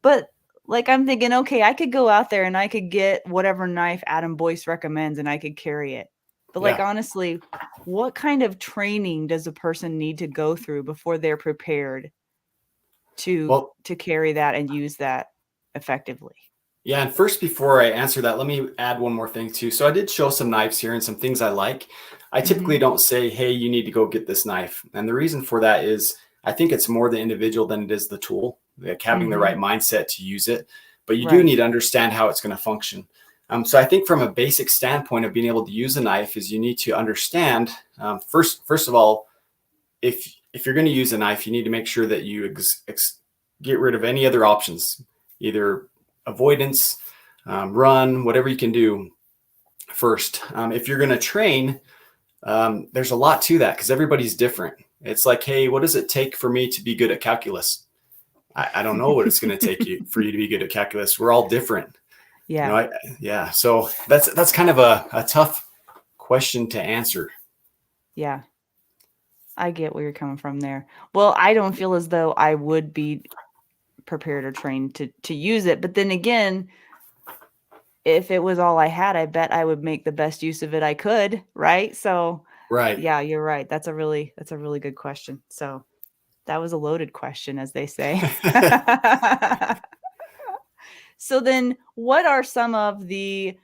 But like, I'm thinking, okay, I could go out there and I could get whatever knife Adam Boyce recommends and I could carry it. But like, honestly, what kind of training does a person need to go through before they're prepared to carry that and use that effectively? Yeah. And first, before I answer that, let me add one more thing too. So I did show some knives here and some things I like. I typically don't say, hey, you need to go get this knife. And the reason for that is I think it's more the individual than it is the tool, like having the right mindset to use it. But you do need to understand how it's going to function. So I think from a basic standpoint of being able to use a knife is you need to understand, first of all, if if you're going to use a knife, you need to make sure that you get rid of any other options, either avoidance, run, whatever you can do first. If you're going to train, there's a lot to that because everybody's different. It's like, hey, what does it take for me to be good at calculus? I don't know what it's going to take for you to be good at calculus. We're all different. Yeah. Yeah. So that's kind of a tough question to answer. Yeah. I get where you're coming from there. Well, I don't feel as though I would be prepared or trained to use it. But then again, if it was all I had, I bet I would make the best use of it I could. Right. So Right. yeah, you're right. That's a really good question. So that was a loaded question, as they say. So then what are some of the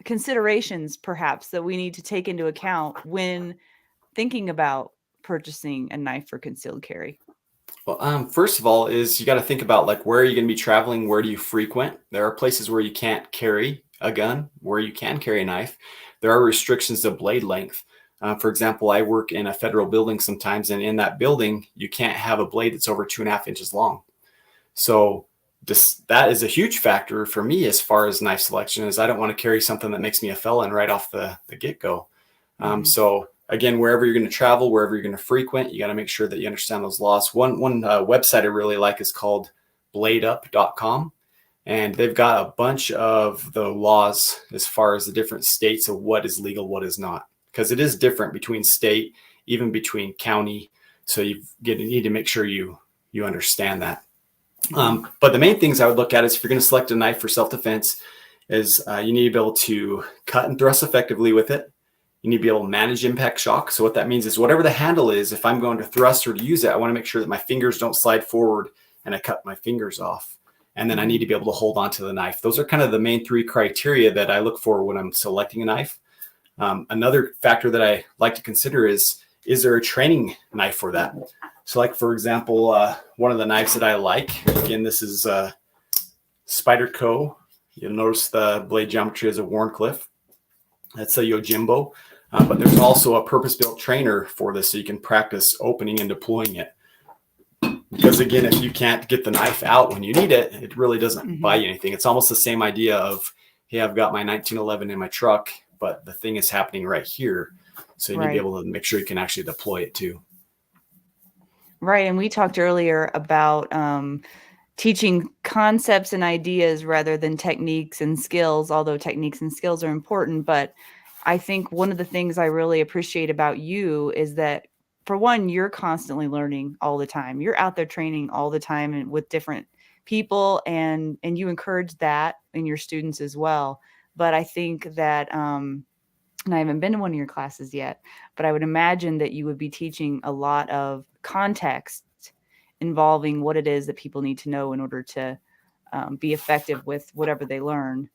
considerations perhaps that we need to take into account when thinking about purchasing a knife for concealed carry? Well, first of all, is you got to think about like where are you going to be traveling? Where do you frequent? There are places where you can't carry a gun, where you can carry a knife. There are restrictions to blade length. For example, I work in a federal building sometimes, and in that building, you can't have a blade that's over 2.5 inches long. So that is a huge factor for me as far as knife selection, is I don't want to carry something that makes me a felon right off the get-go. So again, wherever you're going to travel, wherever you're going to frequent, you got to make sure that you understand those laws. One website I really like is called bladeup.com. And they've got a bunch of the laws as far as the different states of what is legal, what is not, because it is different between state, even between county. So you need to make sure you understand that. But the main things I would look at is if you're going to select a knife for self-defense is you need to be able to cut and thrust effectively with it. You need to be able to manage impact shock. So what that means is whatever the handle is, if I'm going to thrust or to use it, I want to make sure that my fingers don't slide forward and I cut my fingers off. And then I need to be able to hold onto the knife. Those are kind of the main 3 criteria that I look for when I'm selecting a knife. Another factor that I like to consider is there a training knife for that? So like, for example, one of the knives that I like, again, this is Spyderco. You'll notice the blade geometry is a Wharncliffe. That's a Yojimbo. But there's also a purpose-built trainer for this, so you can practice opening and deploying it. Because again, if you can't get the knife out when you need it, it really doesn't buy you anything. It's almost the same idea of, hey, I've got my 1911 in my truck, but the thing is happening right here. So you need to be able to make sure you can actually deploy it too. Right. And we talked earlier about teaching concepts and ideas rather than techniques and skills, although techniques and skills are important. But I think one of the things I really appreciate about you is that, for one, you're constantly learning all the time. You're out there training all the time and with different people, and you encourage that in your students as well. But I think that, and I haven't been to one of your classes yet, but I would imagine that you would be teaching a lot of context involving what it is that people need to know in order to be effective with whatever they learn.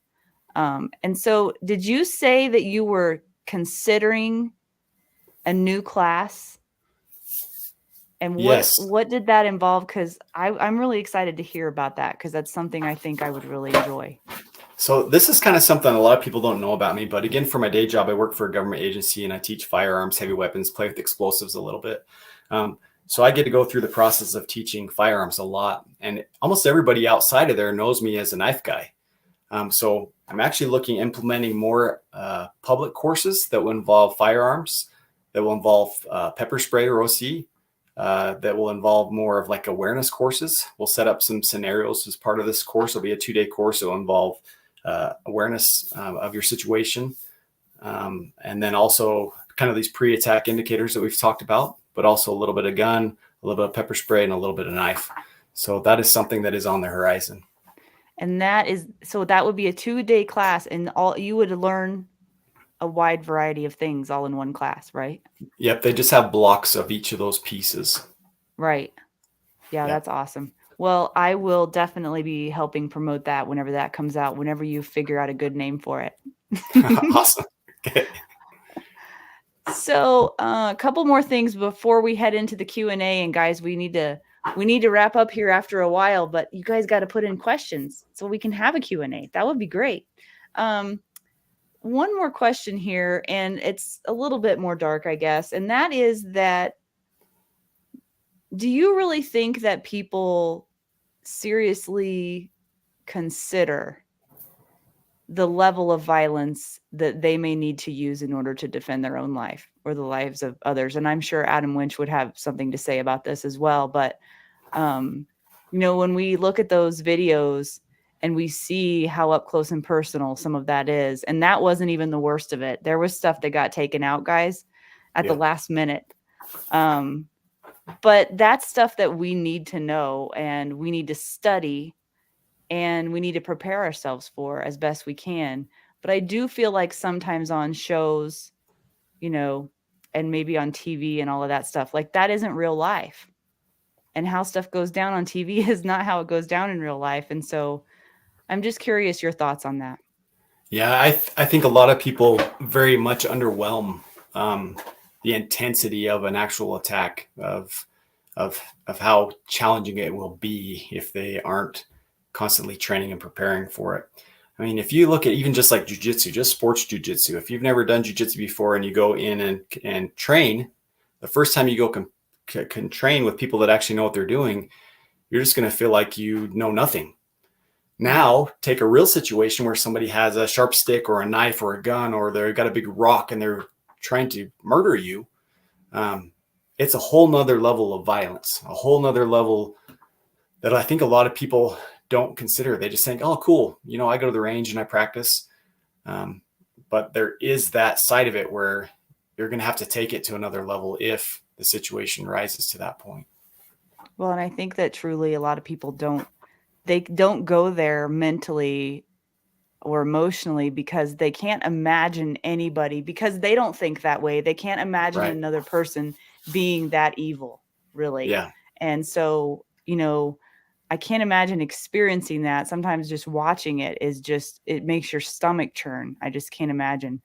And so did you say that you were considering a new class? And what did that involve? Because I'm really excited to hear about that, because that's something I think I would really enjoy. So this is kind of something a lot of people don't know about me. But again, for my day job, I work for a government agency and I teach firearms, heavy weapons, play with explosives a little bit. So I get to go through the process of teaching firearms a lot. And almost everybody outside of there knows me as a knife guy. So I'm actually implementing more public courses that will involve firearms, that will involve pepper spray or OC, that will involve more of like awareness courses. We'll set up some scenarios as part of this course. It'll be a 2-day course. It'll involve awareness of your situation. And then also kind of these pre-attack indicators that we've talked about, but also a little bit of gun, a little bit of pepper spray, and a little bit of knife. So that is something that is on the horizon. And that would be a 2-day class, and you would learn a wide variety of things all in one class, right? Yep. They just have blocks of each of those pieces. Right. Yeah, that's awesome. Well, I will definitely be helping promote that whenever that comes out, whenever you figure out a good name for it. Awesome. Okay. So a couple more things before we head into the Q&A. And guys, we need to wrap up here after a while, but you guys got to put in questions so we can have a Q&A. That would be great. one more question here, and it's a little bit more dark, I guess. And that is that, do you really think that people seriously consider the level of violence that they may need to use in order to defend their own life or the lives of others? And I'm sure Adam Winch would have something to say about this as well. But, when we look at those videos and we see how up close and personal some of that is, and that wasn't even the worst of it. There was stuff that got taken out, guys, at the last minute. But that's stuff that we need to know, and we need to study, and we need to prepare ourselves for as best we can. But I do feel like sometimes on shows, and maybe on TV and all of that stuff, like that isn't real life. And how stuff goes down on TV is not how it goes down in real life. And so I'm just curious your thoughts on that. Yeah, I think a lot of people very much underwhelm the intensity of an actual attack, of how challenging it will be if they aren't constantly training and preparing for it. I mean, if you look at even just like jiu-jitsu, just sports jiu-jitsu, if you've never done jiu-jitsu before and you go in and train, the first time you go can train with people that actually know what they're doing, you're just going to feel like you know nothing. Now, take a real situation where somebody has a sharp stick or a knife or a gun, or they've got a big rock and they're trying to murder you. It's a whole nother level of violence, a whole nother level that I think a lot of people don't consider. They just think, oh, cool. I go to the range and I practice. But there is that side of it where you're going to have to take it to another level if the situation rises to that point. Well, and I think that truly a lot of people don't go there mentally or emotionally because they can't imagine anybody, because they don't think that way. They can't imagine another person being that evil, really. Yeah. And so, I can't imagine experiencing that. Sometimes just watching it it makes your stomach churn. I just can't imagine.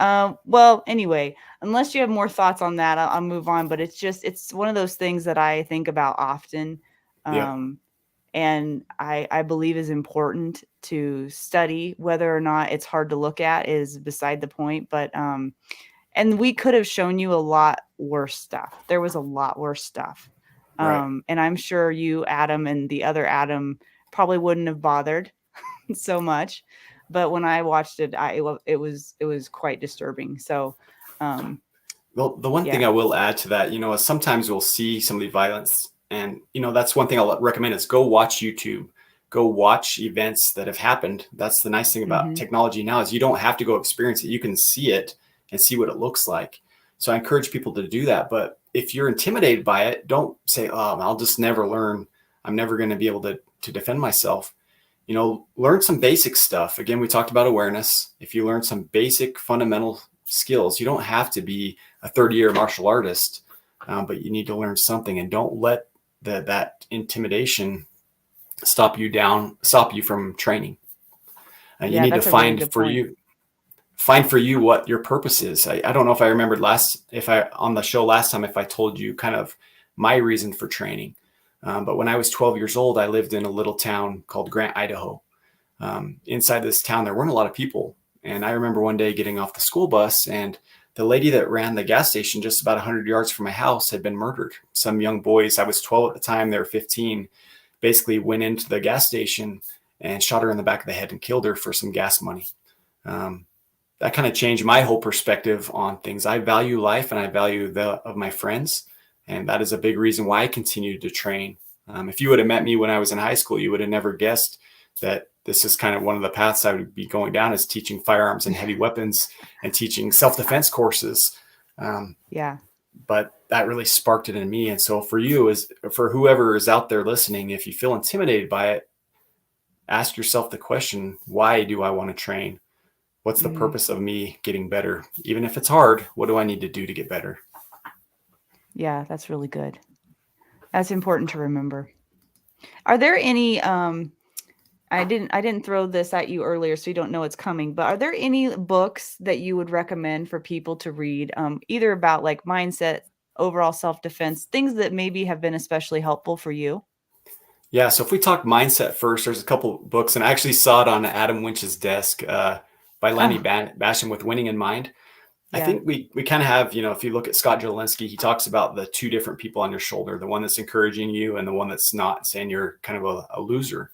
Well, anyway, unless you have more thoughts on that, I'll move on. But it's one of those things that I think about often. And I believe is important to study. Whether or not it's hard to look at is beside the point. But, and we could have shown you a lot worse stuff. There was a lot worse stuff. And I'm sure you, Adam, and the other Adam probably wouldn't have bothered so much. But when I watched it, it was quite disturbing. So, well, the one thing I will add to that, is sometimes we'll see some of the violence, and that's one thing I'll recommend is go watch YouTube, go watch events that have happened. That's the nice thing about technology now, is you don't have to go experience it. You can see it and see what it looks like. So I encourage people to do that. But if you're intimidated by it, don't say, oh, I'll just never learn. I'm never going to be able to defend myself. Learn some basic stuff. Again, we talked about awareness. If you learn some basic fundamental skills, you don't have to be a 30-year martial artist, but you need to learn something, and don't let that intimidation stop you from training. You need to find for you what your purpose is. I don't know if I remembered on the show last time, if I told you kind of my reason for training. But when I was 12 years old, I lived in a little town called Grant, Idaho. Inside this town, there weren't a lot of people. And I remember one day getting off the school bus, and the lady that ran the gas station just about 100 yards from my house had been murdered. Some young boys, I was 12 at the time, they were 15, basically went into the gas station and shot her in the back of the head and killed her for some gas money. That kind of changed my whole perspective on things. I value life, and I value of my friends. And that is a big reason why I continued to train. If you would have met me when I was in high school, you would have never guessed that this is kind of one of the paths I would be going down, is teaching firearms and heavy weapons and teaching self-defense courses. But that really sparked it in me. And so for whoever is out there listening, if you feel intimidated by it, ask yourself the question, why do I want to train? What's the purpose of me getting better? Even if it's hard, what do I need to do to get better? Yeah, that's really good. That's important to remember. Are there any, I didn't throw this at you earlier, so you don't know it's coming, but are there any books that you would recommend for people to read, either about like mindset, overall self-defense, things that maybe have been especially helpful for you? Yeah. So if we talk mindset first, there's a couple books, and I actually saw it on Adam Winch's desk by Lanny Oh, Bashan with Winning in Mind. I yeah. think we kind of have, if you look at Scott Jolinsky, he talks about the two different people on your shoulder, the one that's encouraging you and the one that's not, saying you're kind of a loser.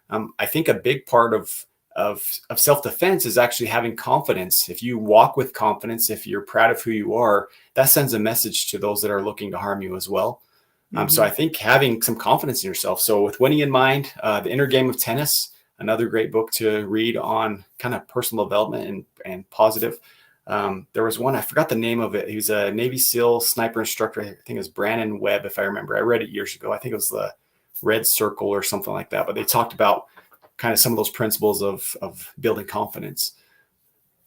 I think a big part of self-defense is actually having confidence. If you walk with confidence, if you're proud of who you are, that sends a message to those that are looking to harm you as well. So I think having some confidence in yourself. So with Winning in Mind, The Inner Game of Tennis, another great book to read on kind of personal development and positive. There was one, I forgot the name of it. He was a Navy SEAL sniper instructor. I think it was Brandon Webb, if I remember. I read it years ago. I think it was the Red Circle or something like that. But they talked about kind of some of those principles of building confidence.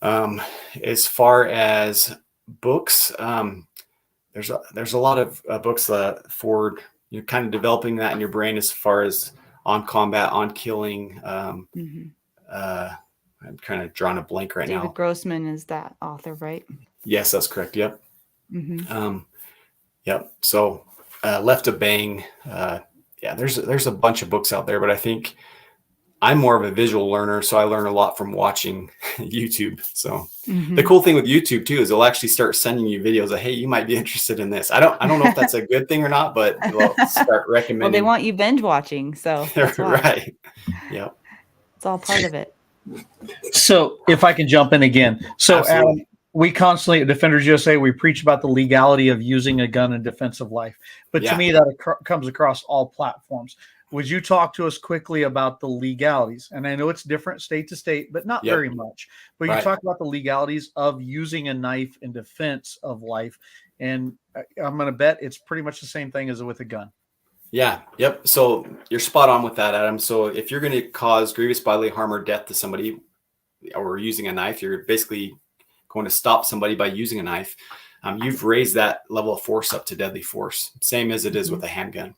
As far as books, there's a lot of books for kind of developing that in your brain as far as on combat, on killing. I'm kind of drawing a blank right now. David Grossman is that author, right? Yes, that's correct. Yep. Yep. So Left to Bang. Yeah, there's a bunch of books out there, but I think I'm more of a visual learner, so I learn a lot from watching YouTube. So the cool thing with YouTube too is they'll actually start sending you videos of, hey, you might be interested in this. I don't know if that's a good thing or not, but they'll start recommending. Well, they want you binge watching, so that's why. Right. Yep. It's all part of it. So if I can jump in again. So Adam, we constantly at Defenders USA, we preach about the legality of using a gun in defense of life. But to me, that comes across all platforms. Would you talk to us quickly about the legalities? And I know it's different state to state, but not very much. But you talk about the legalities of using a knife in defense of life. And I'm going to bet it's pretty much the same thing as with a gun. Yeah. Yep. So you're spot on with that, Adam. So if you're going to cause grievous bodily harm or death to somebody or using a knife, you're basically going to stop somebody by using a knife. You've raised that level of force up to deadly force, same as it is with a handgun.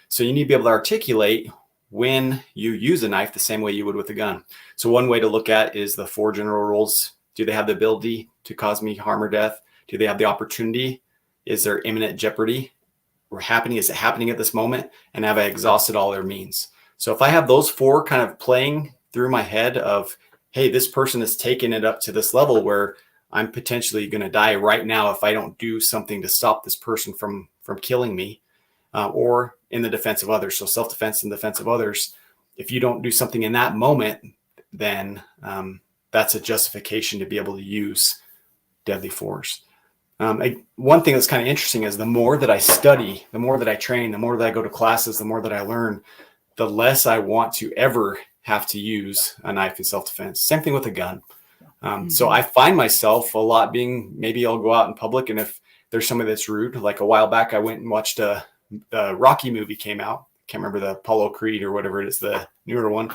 So you need to be able to articulate when you use a knife the same way you would with a gun. So one way to look at is the 4 general rules. Do they have the ability to cause me harm or death? Do they have the opportunity? Is there imminent jeopardy happening? Is it happening at this moment? And have I exhausted all their means? So if I have those 4 kind of playing through my head of, hey, this person has taken it up to this level where I'm potentially going to die right now if I don't do something to stop this person from killing me, or in the defense of others. So self-defense and defense of others. If you don't do something in that moment, then that's a justification to be able to use deadly force. One thing that's kind of interesting is the more that I study, the more that I train, the more that I go to classes, the more that I learn, the less I want to ever have to use a knife in self-defense. Same thing with a gun. So I find myself a lot being, maybe I'll go out in public, and if there's somebody that's rude, like a while back, I went and watched the Rocky movie came out. Can't remember, the Apollo Creed or whatever it is, the newer one.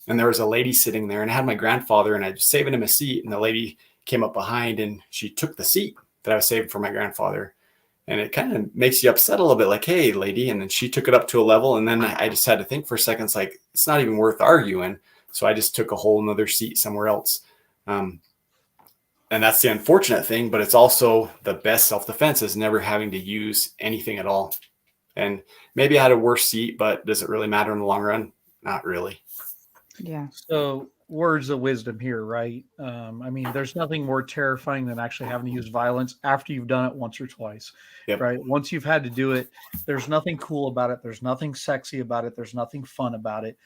And there was a lady sitting there, and I had my grandfather, and I was saving him a seat, and the lady came up behind and she took the seat that I was saving for my grandfather. And it kind of makes you upset a little bit, like, hey, lady. And then she took it up to a level, and then I just had to think for a second. It's like, it's not even worth arguing. So I just took a whole nother seat somewhere else. And that's the unfortunate thing, but it's also the best self-defense is never having to use anything at all. And maybe I had a worse seat, but does it really matter in the long run? Not really. Yeah. So words of wisdom here, right? I mean, there's nothing more terrifying than actually having to use violence after you've done it once or twice, right? Once you've had to do it, there's nothing cool about it. There's nothing sexy about it. There's nothing fun about it.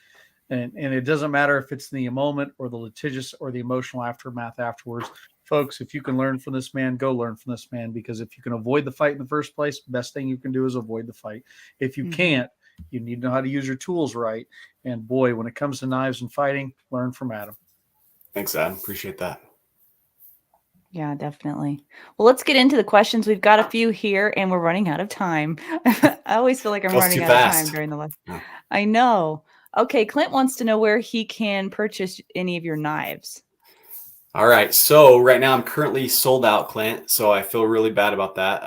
And it doesn't matter if it's the moment or the litigious or the emotional aftermath afterwards. Folks, if you can learn from this man, go learn from this man, because if you can avoid the fight in the first place, best thing you can do is avoid the fight. If you can't, you need to know how to use your tools right. And boy, when it comes to knives and fighting, learn from Adam. Thanks, Adam. Appreciate that. Yeah, definitely. Well, let's get into the questions. We've got a few here and we're running out of time. I always feel like I'm running out of time during the lesson. Yeah. I know. Okay, Clint wants to know where he can purchase any of your knives. All right. So right now I'm currently sold out, Clint. So I feel really bad about that.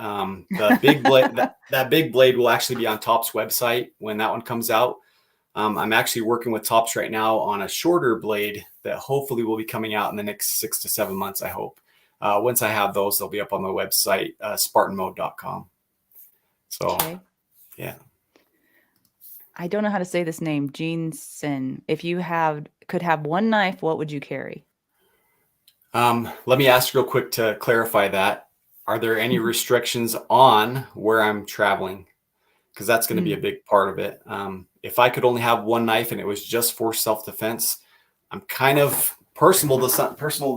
The big blade, that big blade will actually be on Top's website when that one comes out. I'm actually working with Tops right now on a shorter blade that hopefully will be coming out in the next 6 to 7 months, I hope. Once I have those, they'll be up on the website, spartanmode.com. So, yeah. I don't know how to say this name, Jensen. If you could have one knife, what would you carry? Let me ask real quick to clarify that. Are there any restrictions on where I'm traveling? Because that's going to be a big part of it. If I could only have one knife and it was just for self-defense, I'm kind of personal to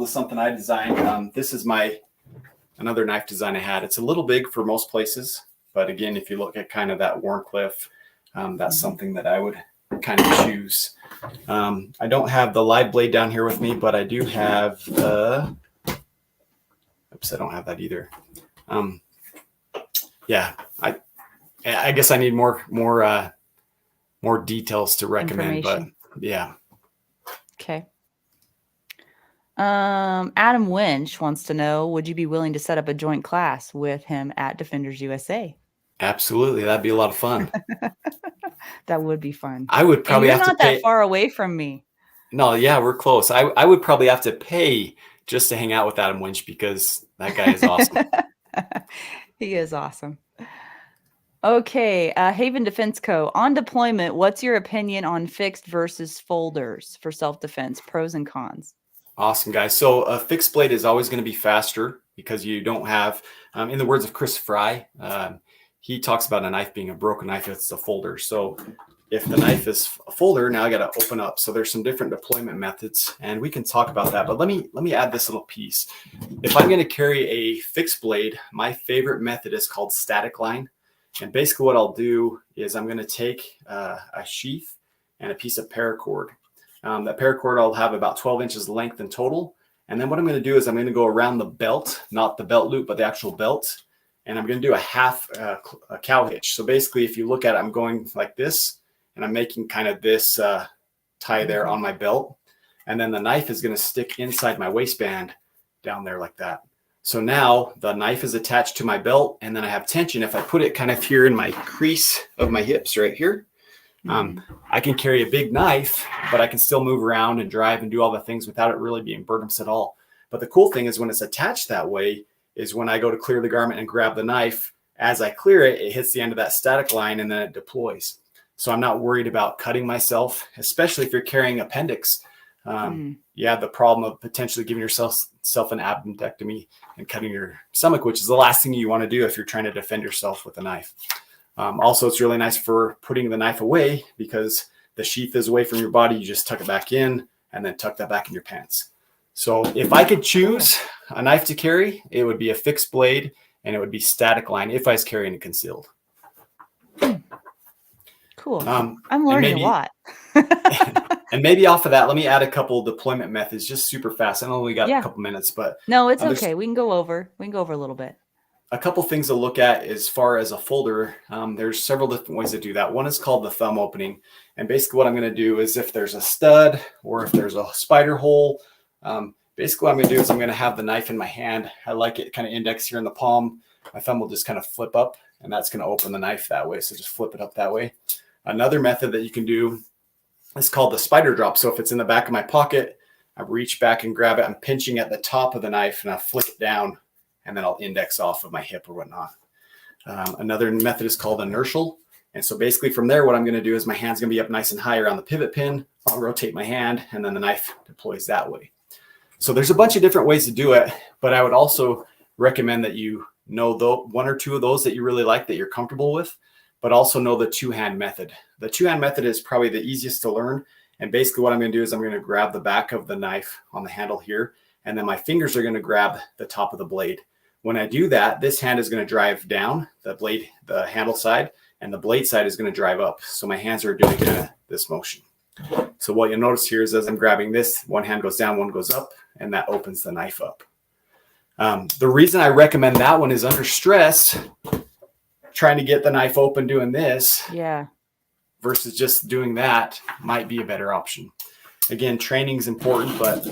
something I designed. This is another knife design I had. It's a little big for most places, but again, if you look at kind of that Warncliffe, that's something that I would kind of choose. I don't have the live blade down here with me, but I do have oops, I don't have that either. Yeah, I guess I need more details to recommend, but yeah. Okay. Adam Winch wants to know, would you be willing to set up a joint class with him at Defenders USA? Absolutely. That'd be a lot of fun. That would be fun. I would probably have to pay. You're not that far away from me. No, yeah, we're close. I would probably have to pay just to hang out with Adam Winch because that guy is awesome. He is awesome. Okay, Haven Defense Co. On deployment, what's your opinion on fixed versus folders for self-defense, pros and cons? Awesome, guys. So a fixed blade is always going to be faster because you don't have, in the words of Chris Fry, he talks about a knife being a broken knife if it's a folder. So if the knife is a folder, now I got to open up. So there's some different deployment methods, and we can talk about that. But let me add this little piece. If I'm going to carry a fixed blade, my favorite method is called static line. And basically what I'll do is I'm going to take a sheath and a piece of paracord. That paracord I'll have about 12 inches length in total. And then what I'm going to do is I'm going to go around the belt, not the belt loop, but the actual belt. And I'm going to do a half a cow hitch. So basically, if you look at it, I'm going like this, and I'm making kind of this tie there on my belt. And then the knife is going to stick inside my waistband down there like that. So now the knife is attached to my belt, and then I have tension. If I put it kind of here in my crease of my hips right here, I can carry a big knife, but I can still move around and drive and do all the things without it really being burdensome at all. But the cool thing is when it's attached that way is when I go to clear the garment and grab the knife, as I clear it, it hits the end of that static line and then it deploys. So I'm not worried about cutting myself, especially if you're carrying appendix. You have the problem of potentially giving yourself an appendectomy and cutting your stomach, which is the last thing you want to do if you're trying to defend yourself with a knife. Also, it's really nice for putting the knife away because the sheath is away from your body. You just tuck it back in and then tuck that back in your pants. So if I could choose a knife to carry, it would be a fixed blade and it would be static line if I was carrying it concealed. Cool. I'm learning a lot. And maybe off of that, let me add a couple deployment methods, just super fast. I know we got a couple minutes, but no, it's okay. We can go over a little bit. A couple things to look at as far as a folder. There's several different ways to do that. One is called the thumb opening. And basically what I'm going to do is if there's a stud or if there's a spider hole, basically what I'm going to do is I'm going to have the knife in my hand. I like it kind of index here in the palm. My thumb will just kind of flip up and that's going to open the knife that way. So just flip it up that way. Another method that you can do is called the spider drop. So if it's in the back of my pocket, I reach back and grab it. I'm pinching at the top of the knife and I flick it down and then I'll index off of my hip or whatnot. Another method is called inertial. And so basically from there, what I'm going to do is my hand's going to be up nice and high around the pivot pin. I'll rotate my hand and then the knife deploys that way. So there's a bunch of different ways to do it, but I would also recommend that you know one or two of those that you really like, that you're comfortable with, but also know the two-hand method. The two-hand method is probably the easiest to learn. And basically what I'm going to do is I'm going to grab the back of the knife on the handle here, and then my fingers are going to grab the top of the blade. When I do that, this hand is going to drive down the handle side, and the blade side is going to drive up. So my hands are doing this motion. So what you'll notice here is as I'm grabbing this, one hand goes down, one goes up, and that opens the knife up. The reason I recommend that one is under stress, trying to get the knife open doing this versus just doing that might be a better option. Again, training is important, but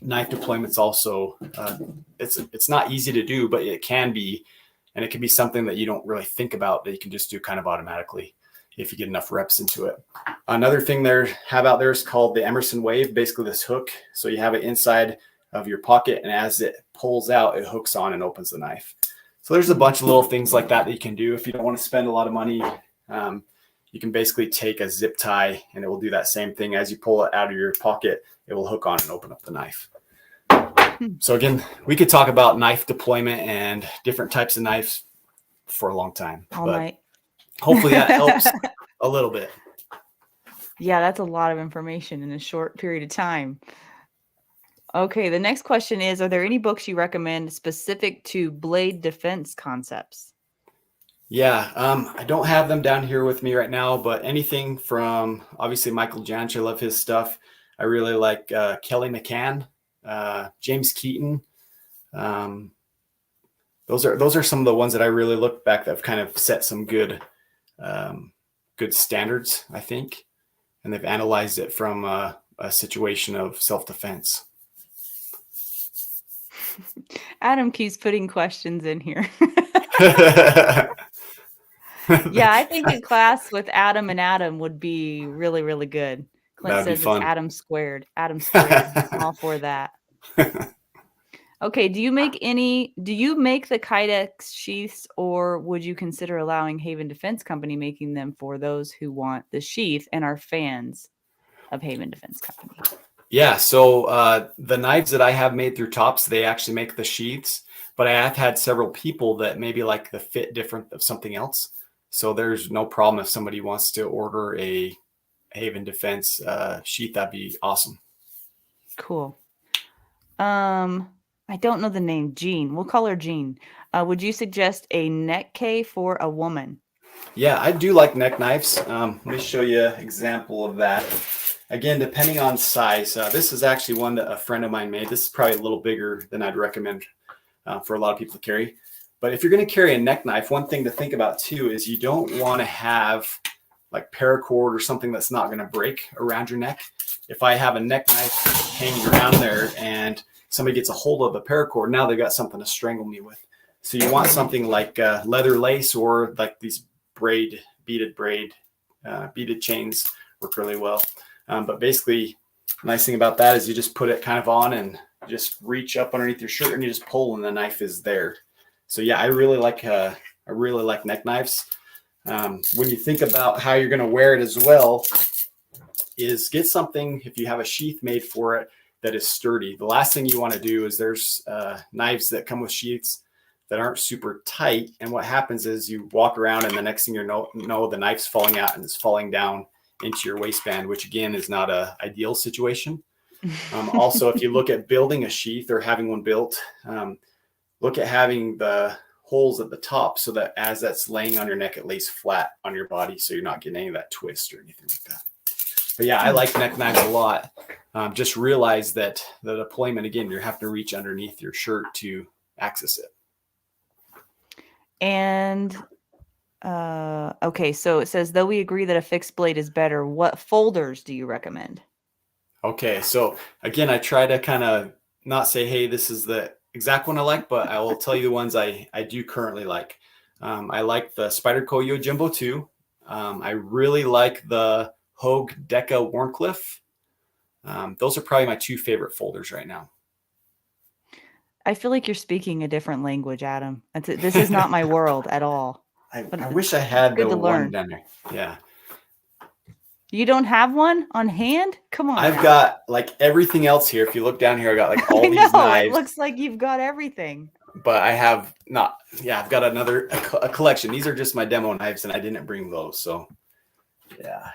knife deployment's also, it's not easy to do, but it can be, and it can be something that you don't really think about that you can just do kind of automatically if you get enough reps into it. Another thing they have out there is called the Emerson wave, basically this hook. So you have it inside of your pocket, and as it pulls out, it hooks on and opens the knife. So there's a bunch of little things like that that you can do if you don't want to spend a lot of money. you can basically take a zip tie and it will do that same thing. As you pull it out of your pocket, it will hook on and open up the knife. So again, we could talk about knife deployment and different types of knives for a long time. All night. Hopefully that helps a little bit. Yeah, that's a lot of information in a short period of time. Okay, the next question is, are there any books you recommend specific to blade defense concepts? Yeah, I don't have them down here with me right now, but anything from obviously Michael Janch, I love his stuff. I really like Kelly McCann, James Keaton. Those are some of the ones that I really look back that have kind of set some good standards, I think, and they've analyzed it from a situation of self-defense. Adam keeps putting questions in here. Yeah, I think a class with Adam and Adam would be really, really good. Clint says it's Adam squared. Adam squared. I'm all for that. Okay, do you make the Kydex sheaths, or would you consider allowing Haven Defense Company making them for those who want the sheath and are fans of Haven Defense Company? Yeah, so the knives that I have made through Tops, they actually make the sheaths, but I have had several people that maybe like the fit different of something else. So there's no problem if somebody wants to order a Haven Defense sheath. That'd be awesome. Cool. I don't know the name. Jean. We'll call her Jean. Would you suggest a neck K for a woman? Yeah, I do like neck knives. Let me show you an example of that. Again, depending on size. This is actually one that a friend of mine made. This is probably a little bigger than I'd recommend for a lot of people to carry. But if you're going to carry a neck knife, one thing to think about too is you don't want to have like paracord or something that's not going to break around your neck. If I have a neck knife hanging around there and somebody gets a hold of the paracord, now they've got something to strangle me with. So you want something like leather lace, or like these beaded chains work really well. But basically, the nice thing about that is you just put it kind of on and just reach up underneath your shirt and you just pull and the knife is there. So yeah, I really like neck knives. When you think about how you're going to wear it as well, is get something, if you have a sheath made for it, that is sturdy. The last thing you want to do is there's knives that come with sheaths that aren't super tight, and what happens is you walk around and the next thing you know the knife's falling out and it's falling down into your waistband, which again is not an ideal situation. Also, if you look at building a sheath or having one built, look at having the holes at the top so that as that's laying on your neck, it lays flat on your body, so you're not getting any of that twist or anything like that. But yeah, I like neck knives a lot. Just realize that the deployment, again, you're having to reach underneath your shirt to access it. And okay, so it says, though we agree that a fixed blade is better, what folders do you recommend? Okay, so again, I try to kind of not say, hey, this is the exact one I like, but I will tell you the ones I do currently like. I like the Spyderco Yojimbo 2. I really like the Hogue Deca Warncliffe. Those are probably my two favorite folders right now. I feel like you're speaking a different language, Adam. This is not my world at all. I wish I had the one down there. Yeah. You don't have one on hand? Come on. I've got like everything else here. If you look down here, I got like all these knives. It looks like you've got everything. But I have not. Yeah, I've got a collection. These are just my demo knives, and I didn't bring those. So, yeah.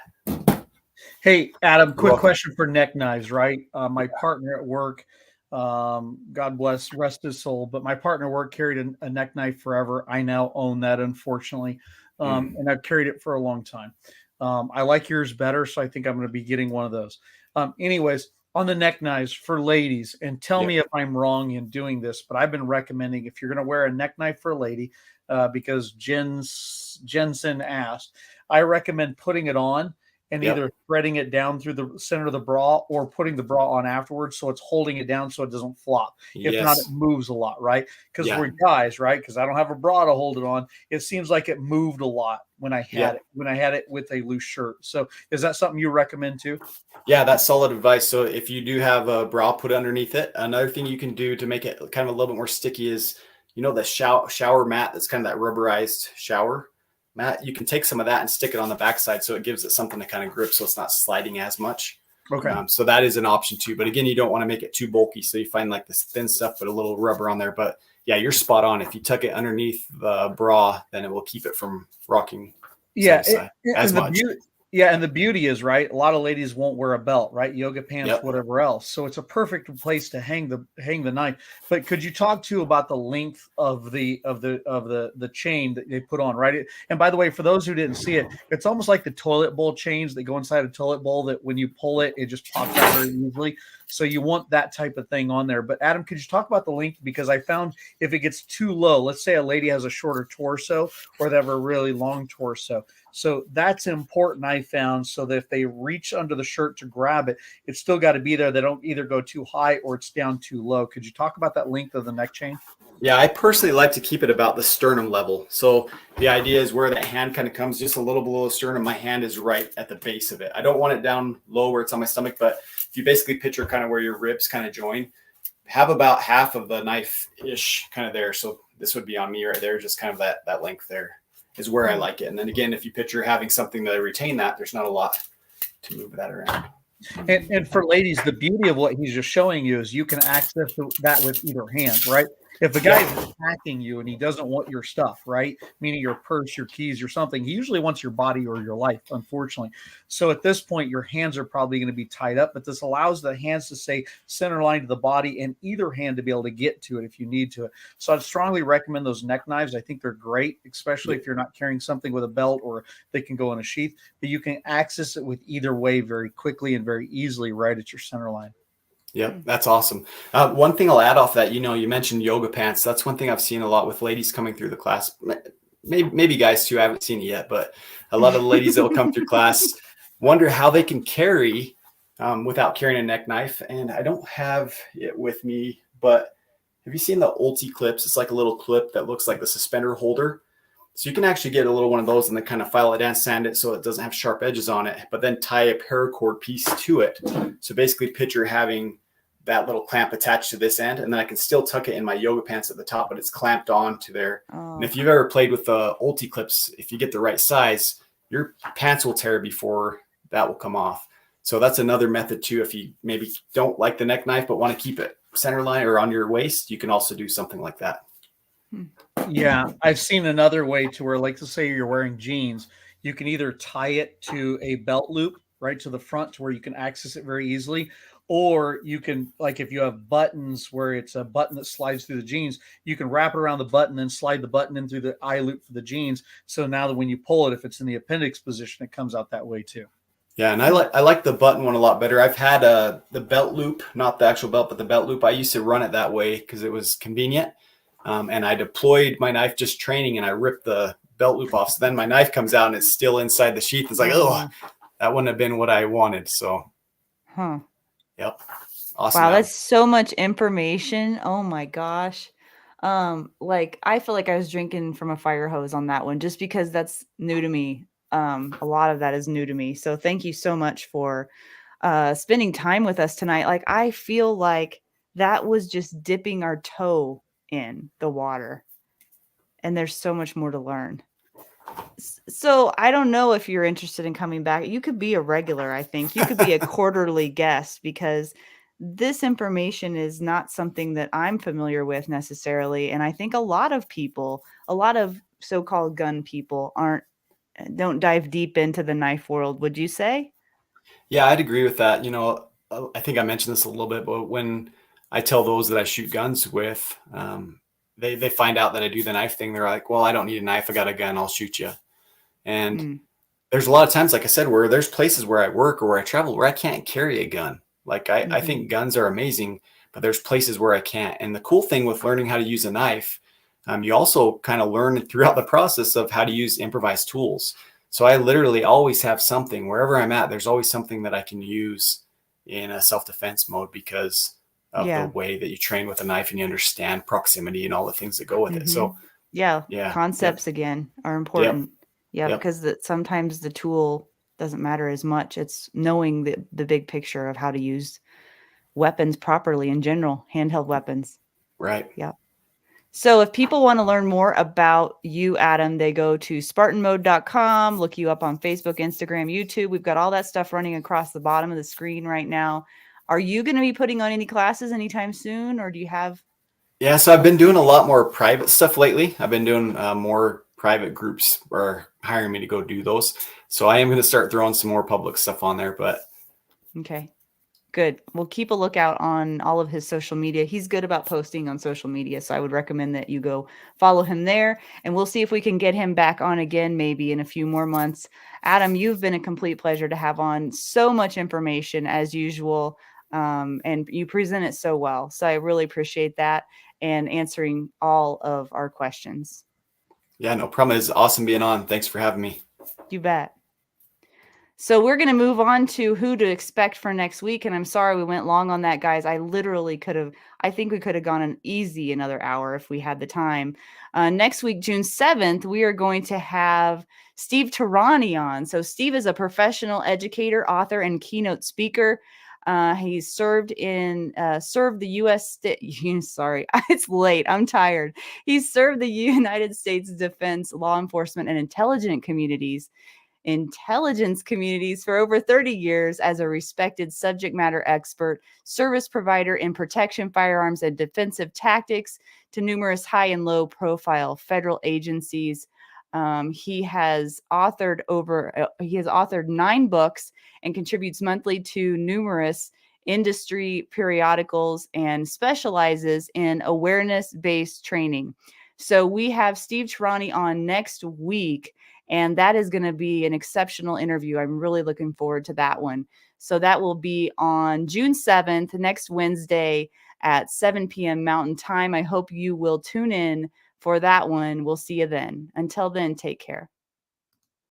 Hey, Adam, quick question for neck knives, right? My partner at work, God bless, rest his soul, but my partner at work carried a neck knife forever. I now own that, unfortunately, and I've carried it for a long time. I like yours better, so I think I'm going to be getting one of those. Anyways, on the neck knives for ladies, and tell me if I'm wrong in doing this, but I've been recommending, if you're going to wear a neck knife for a lady, because Jensen asked, I recommend putting it on and either threading it down through the center of the bra or putting the bra on afterwards so it's holding it down so it doesn't flop. If not, it moves a lot, right? Because we're guys, right? Because I don't have a bra to hold it on. It seems like it moved a lot when I had it with a loose shirt. So is that something you recommend too? Yeah, that's solid advice. So if you do have a bra put underneath it, another thing you can do to make it kind of a little bit more sticky is, you know, the shower mat that's kind of that rubberized shower. Matt, you can take some of that and stick it on the backside so it gives it something to kind of grip so it's not sliding as much. Okay. So that is an option too. But again, you don't want to make it too bulky. So you find like this thin stuff, but a little rubber on there. But yeah, you're spot on. If you tuck it underneath the bra, then it will keep it from rocking Yeah, side to side as much. And the beauty is, right, a lot of ladies won't wear a belt, right? Yoga pants, Yep. whatever else. So it's a perfect place to hang the knife. But could you talk to about the length of the chain that they put on, right? And by the way, for those who didn't see it, it's almost like the toilet bowl chains that go inside a toilet bowl that when you pull it, it just pops out very easily. So you want that type of thing on there. But Adam, could you talk about the length? Because I found if it gets too low, let's say a lady has a shorter torso or they have a really long torso. So that's important, I found, so that if they reach under the shirt to grab it, it's still got to be there. They don't either go too high or it's down too low. Could you talk about that length of the neck chain? Yeah, I personally like to keep it about the sternum level. So the idea is where that hand kind of comes just a little below the sternum. My hand is right at the base of it. I don't want it down low where it's on my stomach, but if you basically picture kind of where your ribs kind of join, have about half of the knife-ish kind of there. So this would be on me right there, just kind of that length there is where I like it. And then again, if you picture having something to retain that, there's not a lot to move that around. And for ladies, the beauty of what he's just showing you is you can access that with either hand, right? If a guy is attacking you and he doesn't want your stuff, right? Meaning your purse, your keys, or something, he usually wants your body or your life, unfortunately. So at this point, your hands are probably going to be tied up, but this allows the hands to stay center line to the body and either hand to be able to get to it if you need to. So I'd strongly recommend those neck knives. I think they're great, especially if you're not carrying something with a belt or they can go in a sheath, but you can access it with either way very quickly and very easily right at your center line. Yep, that's awesome. One thing I'll add off that, you mentioned yoga pants. That's one thing I've seen a lot with ladies coming through the class. Maybe guys too. I haven't seen it yet, but a lot of the ladies that will come through class wonder how they can carry without carrying a neck knife. And I don't have it with me, but have you seen the ulti clips? It's like a little clip that looks like the suspender holder. So you can actually get a little one of those and then kind of file it and sand it so it doesn't have sharp edges on it, but then tie a paracord piece to it. So basically picture having that little clamp attached to this end, and then I can still tuck it in my yoga pants at the top, but it's clamped on to there. Oh. And if you've ever played with the ulti clips, if you get the right size, your pants will tear before that will come off. So that's another method too. If you maybe don't like the neck knife, but want to keep it center line or on your waist, you can also do something like that. Yeah, I've seen another way to where, like, to say you're wearing jeans, you can either tie it to a belt loop right to the front to where you can access it very easily, or you can, like, if you have buttons where it's a button that slides through the jeans, you can wrap it around the button and slide the button in through the eye loop for the jeans. So now that when you pull it, if it's in the appendix position, it comes out that way too. Yeah, and I like the button one a lot better. I've had the belt loop, not the actual belt, but the belt loop. I used to run it that way because it was convenient. And I deployed my knife just training and I ripped the belt loop off. So then my knife comes out and it's still inside the sheath. It's like, oh, that wouldn't have been what I wanted. So, yep. Awesome. Wow, that's so much information. Oh my gosh. Like I feel like I was drinking from a fire hose on that one just because that's new to me. A lot of that is new to me. So thank you so much for spending time with us tonight. Like I feel like that was just dipping our toe in the water, and there's so much more to learn. So I don't know if you're interested in coming back. You could be a regular. I think you could be a quarterly guest because this information is not something that I'm familiar with necessarily. And I think a lot of people, a lot of so-called gun people don't dive deep into the knife world. Would you say? Yeah, I'd agree with that. I think I mentioned this a little bit, but when I tell those that I shoot guns with, they find out that I do the knife thing. They're like, well, I don't need a knife. I got a gun. I'll shoot you. And there's a lot of times, like I said, where there's places where I work or where I travel where I can't carry a gun. Like I think guns are amazing, but there's places where I can't. And the cool thing with learning how to use a knife, you also kind of learn throughout the process of how to use improvised tools. So I literally always have something wherever I'm at. There's always something that I can use in a self-defense mode because of the way that you train with a knife and you understand proximity and all the things that go with it. So concepts again are important. Because sometimes the tool doesn't matter as much. It's knowing the big picture of how to use weapons properly in general, handheld weapons. Right. Yep. So if people want to learn more about you, Adam, they go to spartanmode.com, look you up on Facebook, Instagram, YouTube. We've got all that stuff running across the bottom of the screen right now. Are you going to be putting on any classes anytime soon, or do you have? Yeah, so I've been doing a lot more private stuff lately. I've been doing more private groups or hiring me to go do those. So I am going to start throwing some more public stuff on there, but Okay. Good. We'll keep a lookout on all of his social media. He's good about posting on social media, so I would recommend that you go follow him there, and we'll see if we can get him back on again maybe in a few more months. Adam, you've been a complete pleasure to have on. So much information as usual, and you present it so well. So I really appreciate that and answering all of our questions. yeah, no problem. It's awesome being on. Thanks for having me. You bet. So we're going to move on to who to expect for next week. And I'm sorry we went long on that, guys. I think we could have gone an easy another hour if we had the time. Next week, June 7th, we are going to have Steve Tarani on. So Steve is a professional educator, author, and keynote speaker. He's served the U.S. Sorry, it's late. I'm tired. He's served the United States Defense, law enforcement, and intelligence communities for over 30 years as a respected subject matter expert, service provider in protection, firearms, and defensive tactics to numerous high and low profile federal agencies. He has authored 9 books and contributes monthly to numerous industry periodicals and specializes in awareness-based training. So we have Steve Tarani on next week, and that is going to be an exceptional interview. I'm really looking forward to that one. So that will be on June 7th, next Wednesday at 7 p.m. Mountain Time. I hope you will tune in for that one. We'll see you then. Until then, take care.